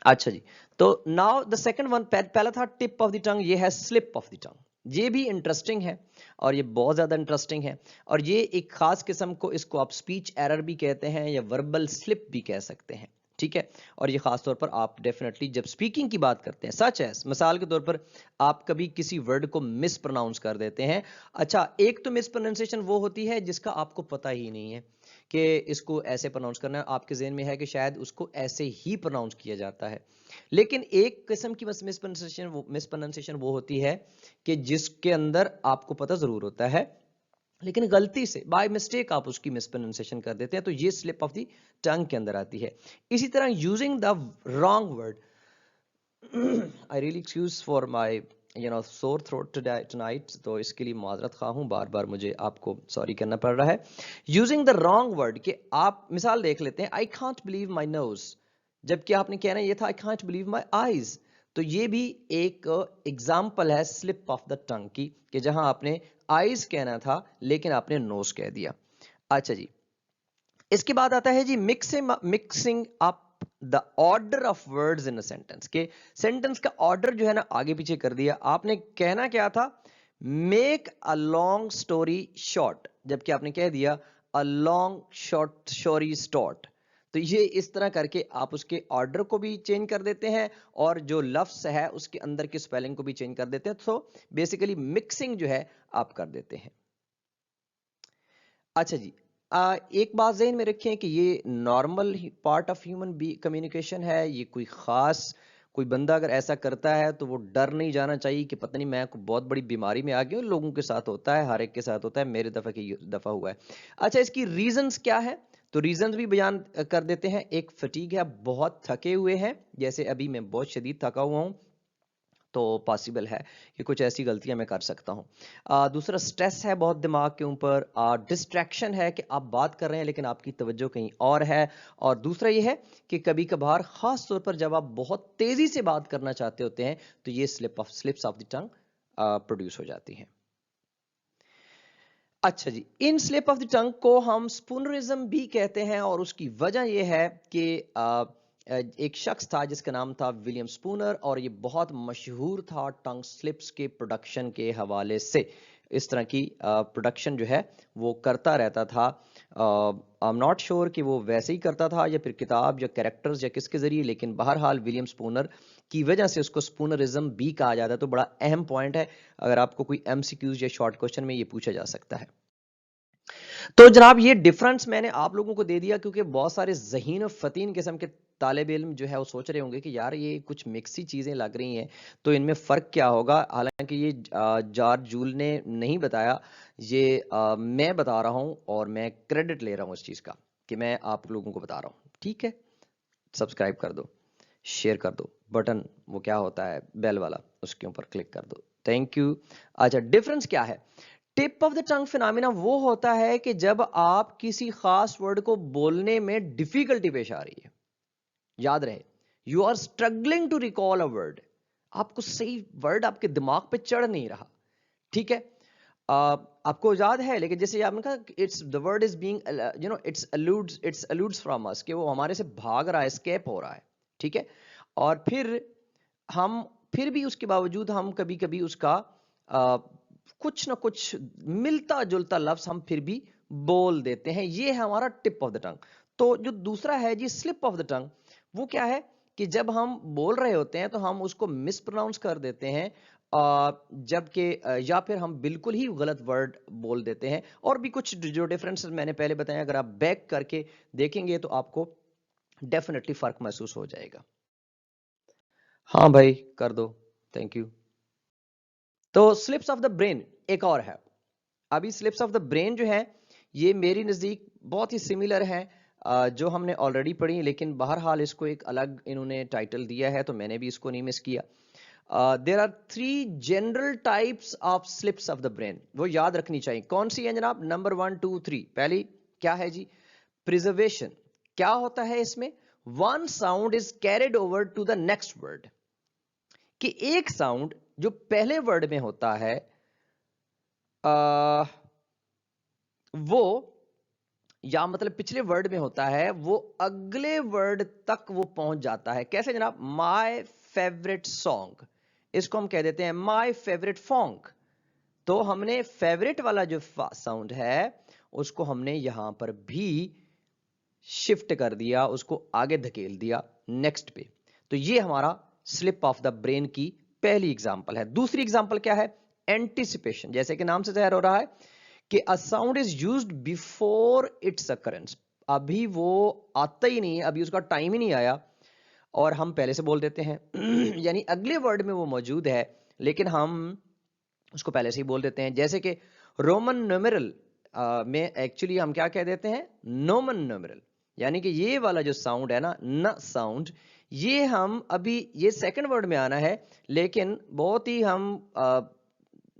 अच्छा जी, तो नाउ द सेकंड वन, पहला था टिप ऑफ द टंग, ये है स्लिप ऑफ द टंग। ये भी इंटरेस्टिंग है और ये बहुत ज्यादा इंटरेस्टिंग है, और ये एक खास किस्म को, इसको आप स्पीच एरर भी कहते हैं या वर्बल स्लिप भी कह सकते हैं। ठीक है, और ये खास तौर पर आप डेफिनेटली जब स्पीकिंग की बात करते हैं, सच है, मिसाल के तौर पर आप कभी किसी वर्ड को मिस प्रोनाउंस कर देते हैं। अच्छा, एक तो मिस प्रोनाउंसिएशन वो होती है जिसका आपको पता ही नहीं है कि इसको ऐसे प्रोनाउंस करना है, आपके ज़हन में है कि शायद उसको ऐसे ही प्रोनाउंस किया जाता है। लेकिन एक किस्म की मिस प्रोनाउंसिएशन वो होती है कि जिसके अंदर आपको पता जरूर होता है लेकिन गलती से बाय मिस्टेक आप उसकी मिसप्रोनाउंसिएशन कर देते हैं, तो ये स्लिप ऑफ द टंग के अंदर आती है। इसी तरह using the wrong word, I really excuse for my sore throat tonight, तो इसके लिए माजरत खा हूं, बार बार मुझे आपको सॉरी करना पड़ रहा है। यूजिंग द रॉन्ग वर्ड, कि आप मिसाल देख लेते हैं, I can't believe my nose, जबकि आपने कहना ये था I can't believe my eyes. तो ये भी एक एग्जाम्पल है स्लिप ऑफ द टंग की, कि जहां आपने आईज कहना था लेकिन आपने नोज कह दिया। अच्छा जी, इसके बाद आता है जी mixing up the order of words in a sentence, के सेंटेंस का ऑर्डर जो है ना आगे पीछे कर दिया। आपने कहना क्या था, make a long story short, जबकि आपने कह दिया a long short story short. तो ये इस तरह करके आप उसके ऑर्डर को भी चेंज कर देते हैं और जो लफ्ज है उसके अंदर के स्पेलिंग को भी चेंज कर देते हैं। तो बेसिकली मिक्सिंग जो है आप कर देते हैं। अच्छा जी, एक बात ज़हन में रखें कि ये normal part of human be communication है। ये कोई ख़ास कोई बंदा अगर ऐसा करता है तो वो डर नहीं जाना चाहिए कि पता नहीं मैं को बहुत बड़ी बीमारी में आ गया हूँ। लोगों के साथ होता है, हर एक के साथ होता है, मेरे दफ़ा हुआ है। अच्छा, इसकी रीजंस क्या है, तो रीजंस भी बयान कर देते हैं। एक फटीग है, बहुत थके हुए हैं, जैसे अभी मैं बहुत शदीद थका हुआ हूँ, तो पॉसिबल है कि कुछ ऐसी गलतियां मैं कर सकता हूं। दूसरा स्ट्रेस है बहुत दिमाग के ऊपर, डिस्ट्रैक्शन है कि आप बात कर रहे हैं लेकिन आपकी तवज्जो कहीं और है। और दूसरा ये है कि कभी कभार खास तौर पर जब आप बहुत तेजी से बात करना चाहते होते हैं तो ये slips of the tongue produce हो जाती हैं। अच्छा जी, इन स्लिप ऑफ द टंग को हम स्पूनरिज्म भी कहते हैं, और उसकी वजह यह है कि एक शख्स था जिसका नाम था विलियम स्पूनर, और ये बहुत मशहूर था टंग स्लिप्स के प्रोडक्शन के हवाले से। इस तरह की प्रोडक्शन जो है वो करता रहता था आई एम नॉट श्योर कि वो वैसे ही करता था या फिर किताब या कैरेक्टर्स या किसके जरिए, लेकिन बहरहाल विलियम स्पूनर की वजह से उसको स्पूनरिज्म भी कहा जाता है। तो बड़ा अहम पॉइंट है, अगर आपको कोई एमसीक्यूज या शॉर्ट क्वेश्चन में ये पूछा जा सकता है। तो जनाब ये डिफरेंस मैंने आप लोगों को दे दिया, क्योंकि बहुत सारे ज़हीन और फ़तीन किस्म के तालिब इल्म जो है वो सोच रहे होंगे कि यार ये कुछ मिक्स ही चीज़ें लग रही हैं, तो इनमें फ़र्क क्या होगा। हालांकि ये जॉर्ज जूल ने नहीं बताया, ये मैं बता रहा हूँ और मैं क्रेडिट ले रहा हूँ इस चीज़ का कि मैं आप लोगों को बता रहा हूँ। ठीक है, सब्सक्राइब कर दो, शेयर कर दो, बटन वो क्या होता है बेल वाला, उसके ऊपर क्लिक कर दो। Thank you. अच्छा, डिफरेंस क्या है? Tip of the tongue phenomena वो होता है कि जब आप किसी खास वर्ड को बोलने में डिफिकल्टी पेश आ रही है, याद रहे, you are struggling to recall a word, आपको सही वर्ड आपके दिमाग पे चढ़ नहीं रहा। ठीक है, आपको याद है, लेकिन जैसे आपने कहा it's the word is being it's alludes from us, कि वो हमारे से भाग रहा है, एस्केप हो रहा है। ठीक है, और फिर भी उसके बावजूद हम कभी कभी उसका कुछ ना कुछ मिलता जुलता लफ्ज हम फिर भी बोल देते हैं। ये है हमारा टिप ऑफ द टंग। तो जो दूसरा है जी स्लिप ऑफ द टंग, वो क्या है कि जब हम बोल रहे होते हैं तो हम उसको मिस प्रोनाउंस कर देते हैं, जबकि या फिर हम बिल्कुल ही गलत वर्ड बोल देते हैं। और भी कुछ जो डिफरेंसेस मैंने पहले बताया, अगर आप बैक करके देखेंगे तो आपको डेफिनेटली फर्क महसूस हो जाएगा। हाँ भाई, कर दो, थैंक यू। तो स्लिप्स ऑफ द ब्रेन एक और है। अभी स्लिप्स ऑफ द ब्रेन जो है ये मेरी नज़दीक बहुत ही सिमिलर है जो हमने ऑलरेडी पढ़ी, लेकिन बहरहाल इसको एक अलग इन्होंने टाइटल दिया है, तो मैंने भी इसको नहीं मिस किया। There are 3 general types of slips of the brain, वो याद रखनी चाहिए। कौन सी है जनाब? नंबर 1 2 3। पहली क्या है जी? प्रिजर्वेशन। क्या होता है इसमें? One sound is carried over to the next word, कि एक साउंड जो पहले वर्ड में होता है वो, या मतलब पिछले वर्ड में होता है, वो अगले वर्ड तक वो पहुंच जाता है। कैसे जनाब? माय फेवरेट सॉन्ग, इसको हम कह देते हैं माय फेवरेट फॉन्ग। तो हमने फेवरेट वाला जो साउंड है उसको हमने यहां पर भी शिफ्ट कर दिया, उसको आगे धकेल दिया नेक्स्ट पे। तो ये हमारा स्लिप ऑफ द ब्रेन की पहली एग्जांपल है। दूसरी एग्जांपल क्या है? एंटिसिपेशन। जैसे कि नाम से जाहिर हो रहा है कि a sound is used before it's occurrence, अभी वो आता ही नहीं है, अभी उसका टाइम ही नहीं आया और हम पहले से बोल देते हैं यानी अगले वर्ड में वो मौजूद है लेकिन हम उसको पहले से ही बोल देते हैं। जैसे कि रोमन न्यूमेरल में एक्चुअली हम क्या कह देते हैं? नोमन न्यूमेरल। यानी कि ये वाला जो साउंड है ना, न साउंड, ये हम अभी ये सेकंड वर्ड में आना है, लेकिन बहुत ही हम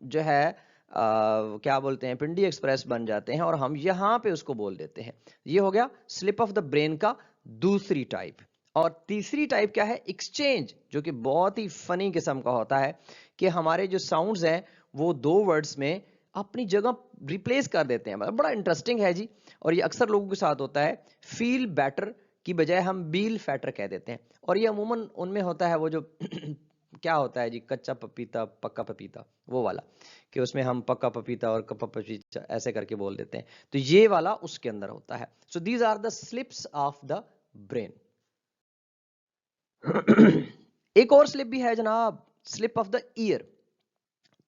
जो है क्या बोलते हैं, पिंडी एक्सप्रेस बन जाते हैं और हम यहां पे उसको बोल देते हैं। ये हो गया स्लिप ऑफ द ब्रेन का दूसरी टाइप। और तीसरी टाइप क्या है? एक्सचेंज, जो कि बहुत ही फनी किस्म का होता है कि हमारे जो साउंड्स हैं वो दो वर्ड्स में अपनी जगह रिप्लेस कर देते हैं। मतलब बड़ा इंटरेस्टिंग है जी, और ये अक्सर लोगों के साथ होता है। फील बेटर की बजाय हम बील फैटर कह देते हैं, और ये अमूमन उनमें होता है वो जो क्या होता है जी, कच्चा पपीता पक्का पपीता, वो वाला, कि उसमें हम पक्का पपीता और कप्पा पपीता ऐसे करके बोल देते हैं। तो ये वाला उसके अंदर होता है। So these are the slips of the brain. एक और स्लिप भी है जनाब, स्लिप ऑफ द ईयर।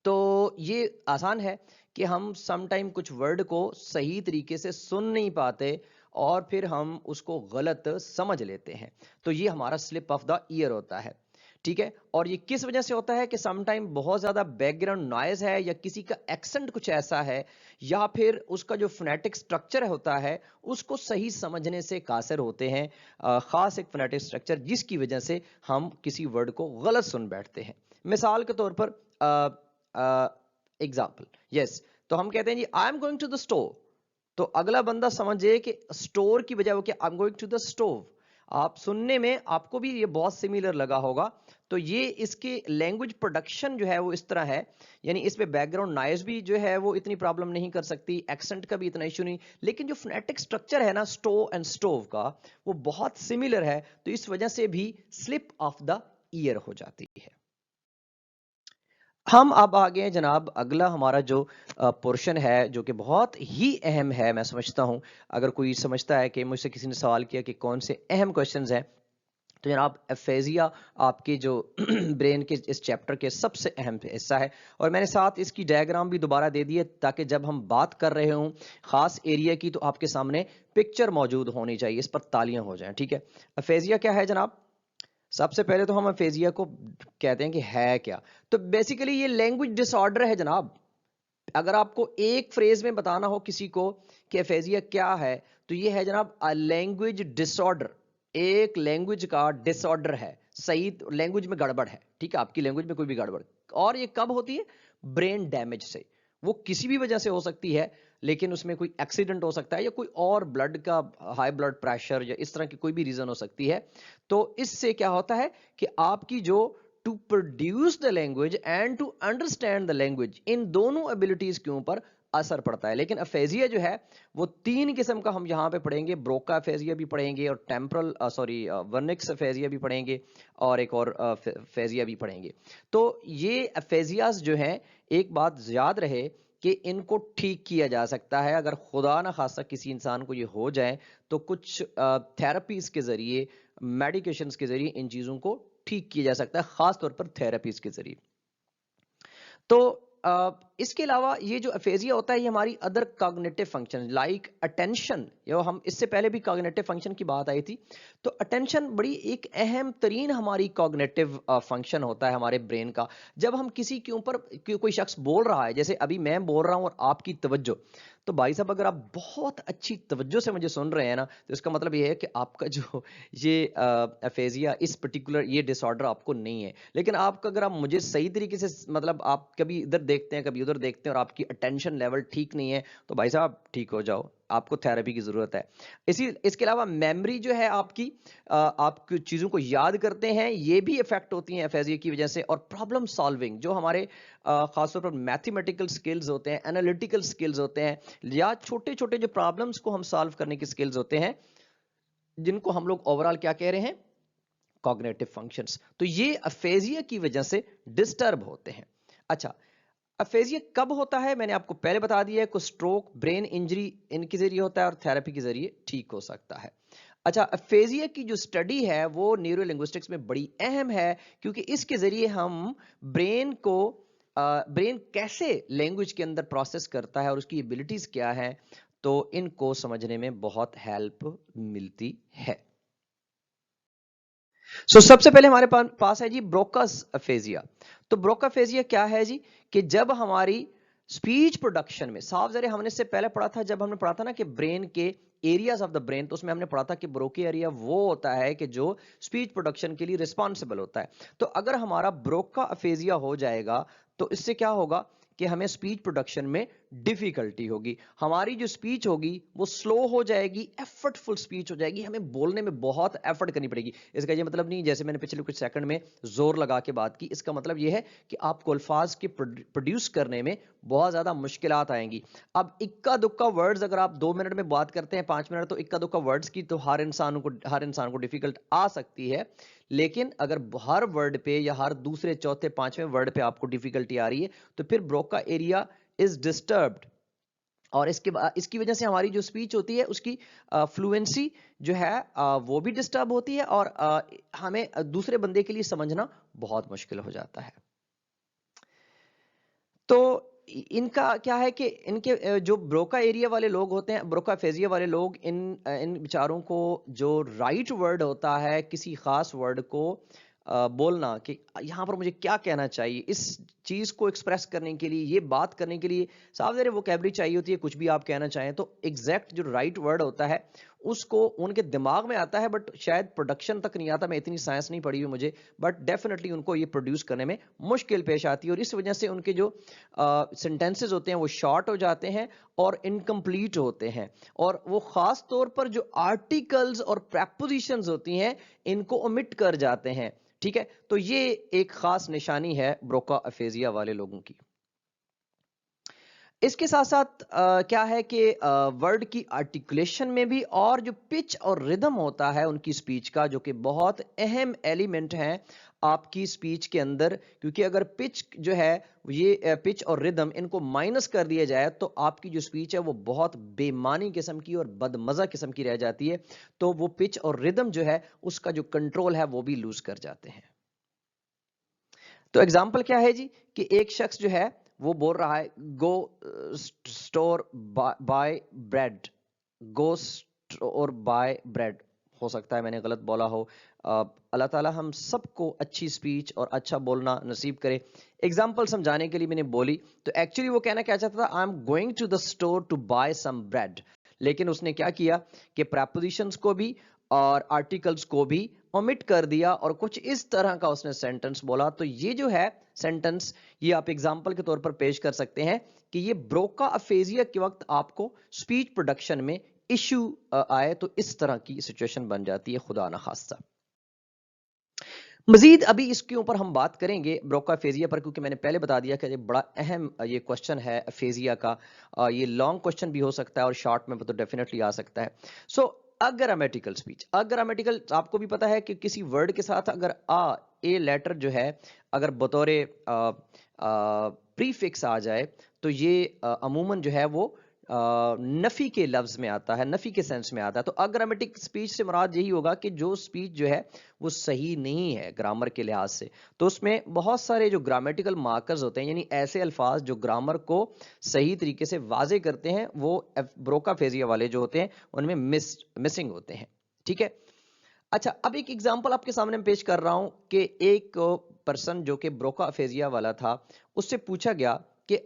तो ये आसान है कि हम समटाइम कुछ वर्ड को सही तरीके से सुन नहीं पाते और फिर हम उसको गलत समझ लेते हैं। तो ये हमारा स्लिप ऑफ द ईयर होता है। ठीक है, और ये किस वजह से होता है कि समटाइम बहुत ज्यादा बैकग्राउंड नॉइज है, या किसी का एक्सेंट कुछ ऐसा है, या फिर उसका जो फोनेटिक स्ट्रक्चर होता है उसको सही समझने से कासिर होते हैं, खास एक फोनेटिक स्ट्रक्चर जिसकी वजह से हम किसी वर्ड को गलत सुन बैठते हैं। मिसाल के तौर पर एग्जाम्पल, यस, तो हम कहते हैं जी I am going to the stove, तो अगला बंदा समझे कि स्टोर की बजाय वो क्या, I am going to the stove. आप सुनने में आपको भी ये बहुत सिमिलर लगा होगा। तो ये इसके लैंग्वेज प्रोडक्शन जो है वो इस तरह है, यानी इसमें बैकग्राउंड नॉइज भी जो है वो इतनी प्रॉब्लम नहीं कर सकती, एक्सेंट का भी इतना इशू नहीं, लेकिन जो फोनेटिक स्ट्रक्चर है ना स्टो एंड स्टोव का, वो बहुत सिमिलर है, तो इस वजह से भी स्लिप ऑफ द ईयर हो जाती है। हम अब आ गए हैं जनाब, अगला हमारा जो पोर्शन है जो कि बहुत ही अहम है, मैं समझता हूं। अगर कोई समझता है कि मुझसे किसी ने सवाल किया कि कौन से अहम क्वेश्चंस हैं, तो जनाब एफेजिया आपके जो ब्रेन के इस चैप्टर के सबसे अहम हिस्सा है। और मैंने साथ इसकी डायग्राम भी दोबारा दे दी है ताकि जब हम बात कर रहे हों खास एरिया की तो आपके सामने पिक्चर मौजूद होनी चाहिए, इस पर तालियां हो जाएं। ठीक है, एफेजिया क्या है जनाब? सबसे पहले तो हम एफेजिया को कहते हैं कि है क्या। तो बेसिकली ये लैंग्वेज डिसऑर्डर है जनाब। अगर आपको एक फ्रेज में बताना हो किसी को कि एफेजिया क्या है, तो ये है जनाब लैंग्वेज डिसऑर्डर। एक लैंग्वेज का डिसऑर्डर है, सही लैंग्वेज में गड़बड़ है। ठीक है, आपकी लैंग्वेज में कोई भी गड़बड़। और ये कब होती है? ब्रेन डैमेज से। वो किसी भी वजह से हो सकती है, लेकिन उसमें कोई एक्सीडेंट हो सकता है या कोई और ब्लड का हाई ब्लड प्रेशर या इस तरह की कोई भी रीजन हो सकती है। तो इससे क्या होता है कि आपकी जो to produce the language and to understand the language, इन दोनों एबिलिटीज के ऊपर असर पड़ता है। लेकिन अफेजिया जो है वो तीन किस्म का हम यहां पे पढ़ेंगे। ब्रोका अफेजिया भी पढ़ेंगे और टेम्परल वर्निक्स अफेजिया भी पढ़ेंगे और एक और अफेजिया भी पढ़ेंगे। तो ये अफेजियाज जो हैं, एक बात याद रहे कि इनको ठीक किया जा सकता है। अगर खुदा ना खासा किसी इंसान को ये हो जाए तो कुछ थेरेपीज के जरिए, मेडिकेशंस के जरिए इन चीजों को ठीक किया जा सकता है, खास तौर पर थेरेपीज के जरिए। तो इसके अलावा ये जो अफेजिया होता है ये हमारी other cognitive function like attention, यो हम इससे पहले भी कॉग्निटिव फंक्शन की बात आई थी। तो अटेंशन बड़ी एक अहम तरीन हमारी कॉग्निटिव फंक्शन होता है हमारे ब्रेन का। जब हम किसी के ऊपर कोई शख्स बोल रहा है, जैसे अभी मैं बोल रहा हूं और आपकी तवज्जो, तो भाई साहब अगर आप बहुत अच्छी तवज्जो से मुझे सुन रहे हैं ना, तो इसका मतलब ये है कि आपका जो ये अफेजिया, इस पर्टिकुलर ये डिसऑर्डर आपको नहीं है। लेकिन आपका, अगर आप मुझे सही तरीके से मतलब आप कभी इधर देखते हैं कभी उधर देखते हैं और आपकी अटेंशन लेवल ठीक नहीं है, तो भाई साहब ठीक हो जाओ, आपको थेरेपी की जरूरत है। इसके अलावा मेमोरी जो है आपकी, आप चीजों को याद करते हैं, ये भी इफेक्ट होती है एफेजिया की वजह से। और प्रॉब्लम सॉल्विंग, जो हमारे खासतौर पर मैथमेटिकल स्किल्स होते हैं, एनालिटिकल स्किल्स होते हैं, या छोटे छोटे जो प्रॉब्लम्स को हम सॉल्व करने की स्किल्स होते हैं, जिनको हम लोग ओवरऑल क्या कह रहे हैं, कॉग्निटिव फंक्शंस, तो ये अफेजिया की वजह से डिस्टर्ब होते हैं। अच्छा, अफेजिया कब होता है मैंने आपको पहले बता दिया है, कुछ स्ट्रोक, ब्रेन इंजरी, इनके जरिए होता है और थेरेपी के जरिए ठीक हो सकता है। अच्छा, अफेजिया की जो स्टडी है वो न्यूरो लिंग्विस्टिक्स में बड़ी अहम है, क्योंकि इसके जरिए हम ब्रेन को, ब्रेन कैसे लैंग्वेज के अंदर प्रोसेस करता है और उसकी एबिलिटीज क्या है, तो इनको समझने में बहुत हेल्प मिलती है। सबसे पहले हमारे पास है जी ब्रोकास अफेजिया। तो ब्रोकाफेजिया क्या है जी? कि जब हमारी स्पीच प्रोडक्शन में, साफ जरिए हमने इससे पहले पढ़ा था, जब हमने पढ़ा था ना कि ब्रेन के एरियाज ऑफ द ब्रेन, तो उसमें हमने पढ़ा था कि ब्रोके एरिया वो होता है कि जो स्पीच प्रोडक्शन के लिए रिस्पॉन्सिबल होता है। तो अगर हमारा ब्रोका अफेजिया हो जाएगा तो इससे क्या होगा कि हमें स्पीच प्रोडक्शन में डिफिकल्टी होगी, हमारी जो स्पीच होगी वो स्लो हो जाएगी, एफर्टफुल स्पीच हो जाएगी, हमें बोलने में बहुत एफर्ट करनी पड़ेगी। इसका ये मतलब नहीं जैसे मैंने पिछले कुछ सेकंड में जोर लगा के बात की, इसका मतलब ये है कि आपको अल्फाज के प्रोड्यूस करने में बहुत ज्यादा मुश्किलात आएंगी। अब इक्का दुक्का वर्ड्स अगर आप 2 मिनट में बात करते हैं, 5 मिनट, तो इक्का दुक्का वर्ड्स की तो हर इंसान को डिफिकल्ट आ सकती है। लेकिन अगर हर वर्ड पे या हर दूसरे चौथे पांचवें वर्ड पे आपको डिफिकल्टी आ रही है, तो फिर ब्रोका एरिया इज डिस्टर्ब्ड। और इसकी वजह से हमारी जो स्पीच होती है उसकी फ्लुएंसी जो है वो भी डिस्टर्ब होती है, और हमें दूसरे बंदे के लिए समझना बहुत मुश्किल हो जाता है। तो इनका क्या है कि इनके जो ब्रोका एरिया वाले लोग होते हैं, ब्रोका फेजिया वाले लोग, इन विचारों को, जो राइट वर्ड होता है किसी खास वर्ड को बोलना, कि यहाँ पर मुझे क्या कहना चाहिए, इस चीज को एक्सप्रेस करने के लिए, ये बात करने के लिए साफ ज़ाहिर वोकैबुलरी चाहिए होती है, कुछ भी आप कहना चाहें तो एग्जैक्ट जो राइट वर्ड होता है उसको उनके दिमाग में आता है, बट शायद प्रोडक्शन तक नहीं आता। मैं इतनी साइंस नहीं पढ़ी हुई मुझे, बट डेफिनेटली उनको ये प्रोड्यूस करने में मुश्किल पेश आती है, और इस वजह से उनके जो सेंटेंसेस होते हैं वो शॉर्ट हो जाते हैं और इनकम्प्लीट होते हैं। और वो खास तौर पर जो आर्टिकल्स और प्रेपोजिशंस होती हैं इनको ओमिट कर जाते हैं। ठीक है, तो ये एक खास निशानी है ब्रोका अफेजिया वाले लोगों की। इसके साथ साथ क्या है कि वर्ड की आर्टिकुलेशन में भी और जो पिच और रिदम होता है उनकी स्पीच का, जो कि बहुत अहम एलिमेंट है आपकी स्पीच के अंदर, क्योंकि अगर पिच जो है ये पिच और रिदम इनको माइनस कर दिया जाए तो आपकी जो स्पीच है वो बहुत बेमानी किस्म की और बदमजा किस्म की रह जाती है। तो वो पिच और रिदम जो है उसका जो कंट्रोल है वो भी लूज कर जाते हैं। तो एग्जाम्पल क्या है जी कि एक शख्स जो है वो बोल रहा है go store buy bread, go store buy bread. हो सकता है मैंने गलत बोला हो। अल्लाह ताला हम सबको अच्छी स्पीच और अच्छा बोलना नसीब करे। एग्जाम्पल समझाने के लिए मैंने बोली, तो एक्चुअली वो कहना क्या चाहता था, I am going to the store to buy some bread. लेकिन उसने क्या किया कि प्रेपोजिशंस को भी और आर्टिकल्स को भी ओमिट कर दिया और कुछ इस तरह का उसने सेंटेंस बोला। तो ये जो है सेंटेंस, ये आप एग्जाम्पल के तौर पर पेश कर सकते हैं कि ये ब्रोका अफेजिया के वक्त आपको स्पीच प्रोडक्शन में इश्यू आए तो इस तरह की सिचुएशन बन जाती है, खुदा ना खास्ता। मजीद अभी इसके ऊपर हम बात करेंगे ब्रोका फेजिया पर, क्योंकि मैंने पहले बता दिया कि ये बड़ा अहम ये क्वेश्चन है फेजिया का। ये लॉन्ग क्वेश्चन भी हो सकता है और शॉर्ट में तो डेफिनेटली आ सकता है। सो अग्रामेटिकल स्पीच, अग्रामेटिकल आपको भी पता है कि किसी वर्ड के साथ अगर ए लेटर जो है अगर बतौर प्रीफिक्स आ जाए तो ये अमूमन जो है वो नफी के लफ्ज में आता है, नफी के सेंस में आता है। तो अग्रामेटिक स्पीच से मुराद यही होगा कि जो स्पीच जो है वो सही नहीं है ग्रामर के लिहाज से। तो उसमें बहुत सारे जो ग्रामेटिकल मार्कर्स होते हैं, यानी ऐसे अल्फाज जो ग्रामर को सही तरीके से वाजे करते हैं, वो ब्रोका फेजिया वाले जो होते हैं उनमें मिसिंग होते हैं। ठीक है। अच्छा, अब एक एग्जांपल आपके सामने पेश कर रहा हूं कि एक पर्सन जो कि ब्रोका फेजिया वाला था, उससे पूछा गया कि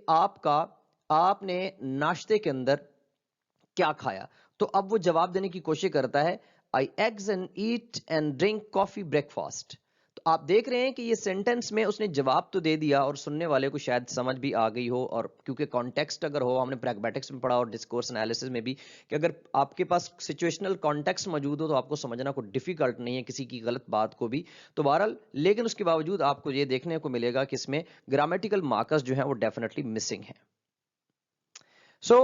आपने नाश्ते के अंदर क्या खाया। तो अब वो जवाब देने की कोशिश करता है, I eggs and eat and drink coffee breakfast. तो आप देख रहे हैं कि ये सेंटेंस में उसने जवाब तो दे दिया और सुनने वाले को शायद समझ भी आ गई हो, और क्योंकि कॉन्टेक्स्ट अगर हो, हमने प्रैग्मेटिक्स में पढ़ा और डिस्कोर्स एनालिसिस में भी, कि अगर आपके पास सिचुएशनल कॉन्टेक्स्ट मौजूद हो तो आपको समझना को डिफिकल्ट नहीं है किसी की गलत बात को भी। तो बहरहाल, लेकिन उसके बावजूद आपको ये देखने को मिलेगा कि इसमें ग्रामेटिकल मार्कर्स जो है वो डेफिनेटली मिसिंग है। सो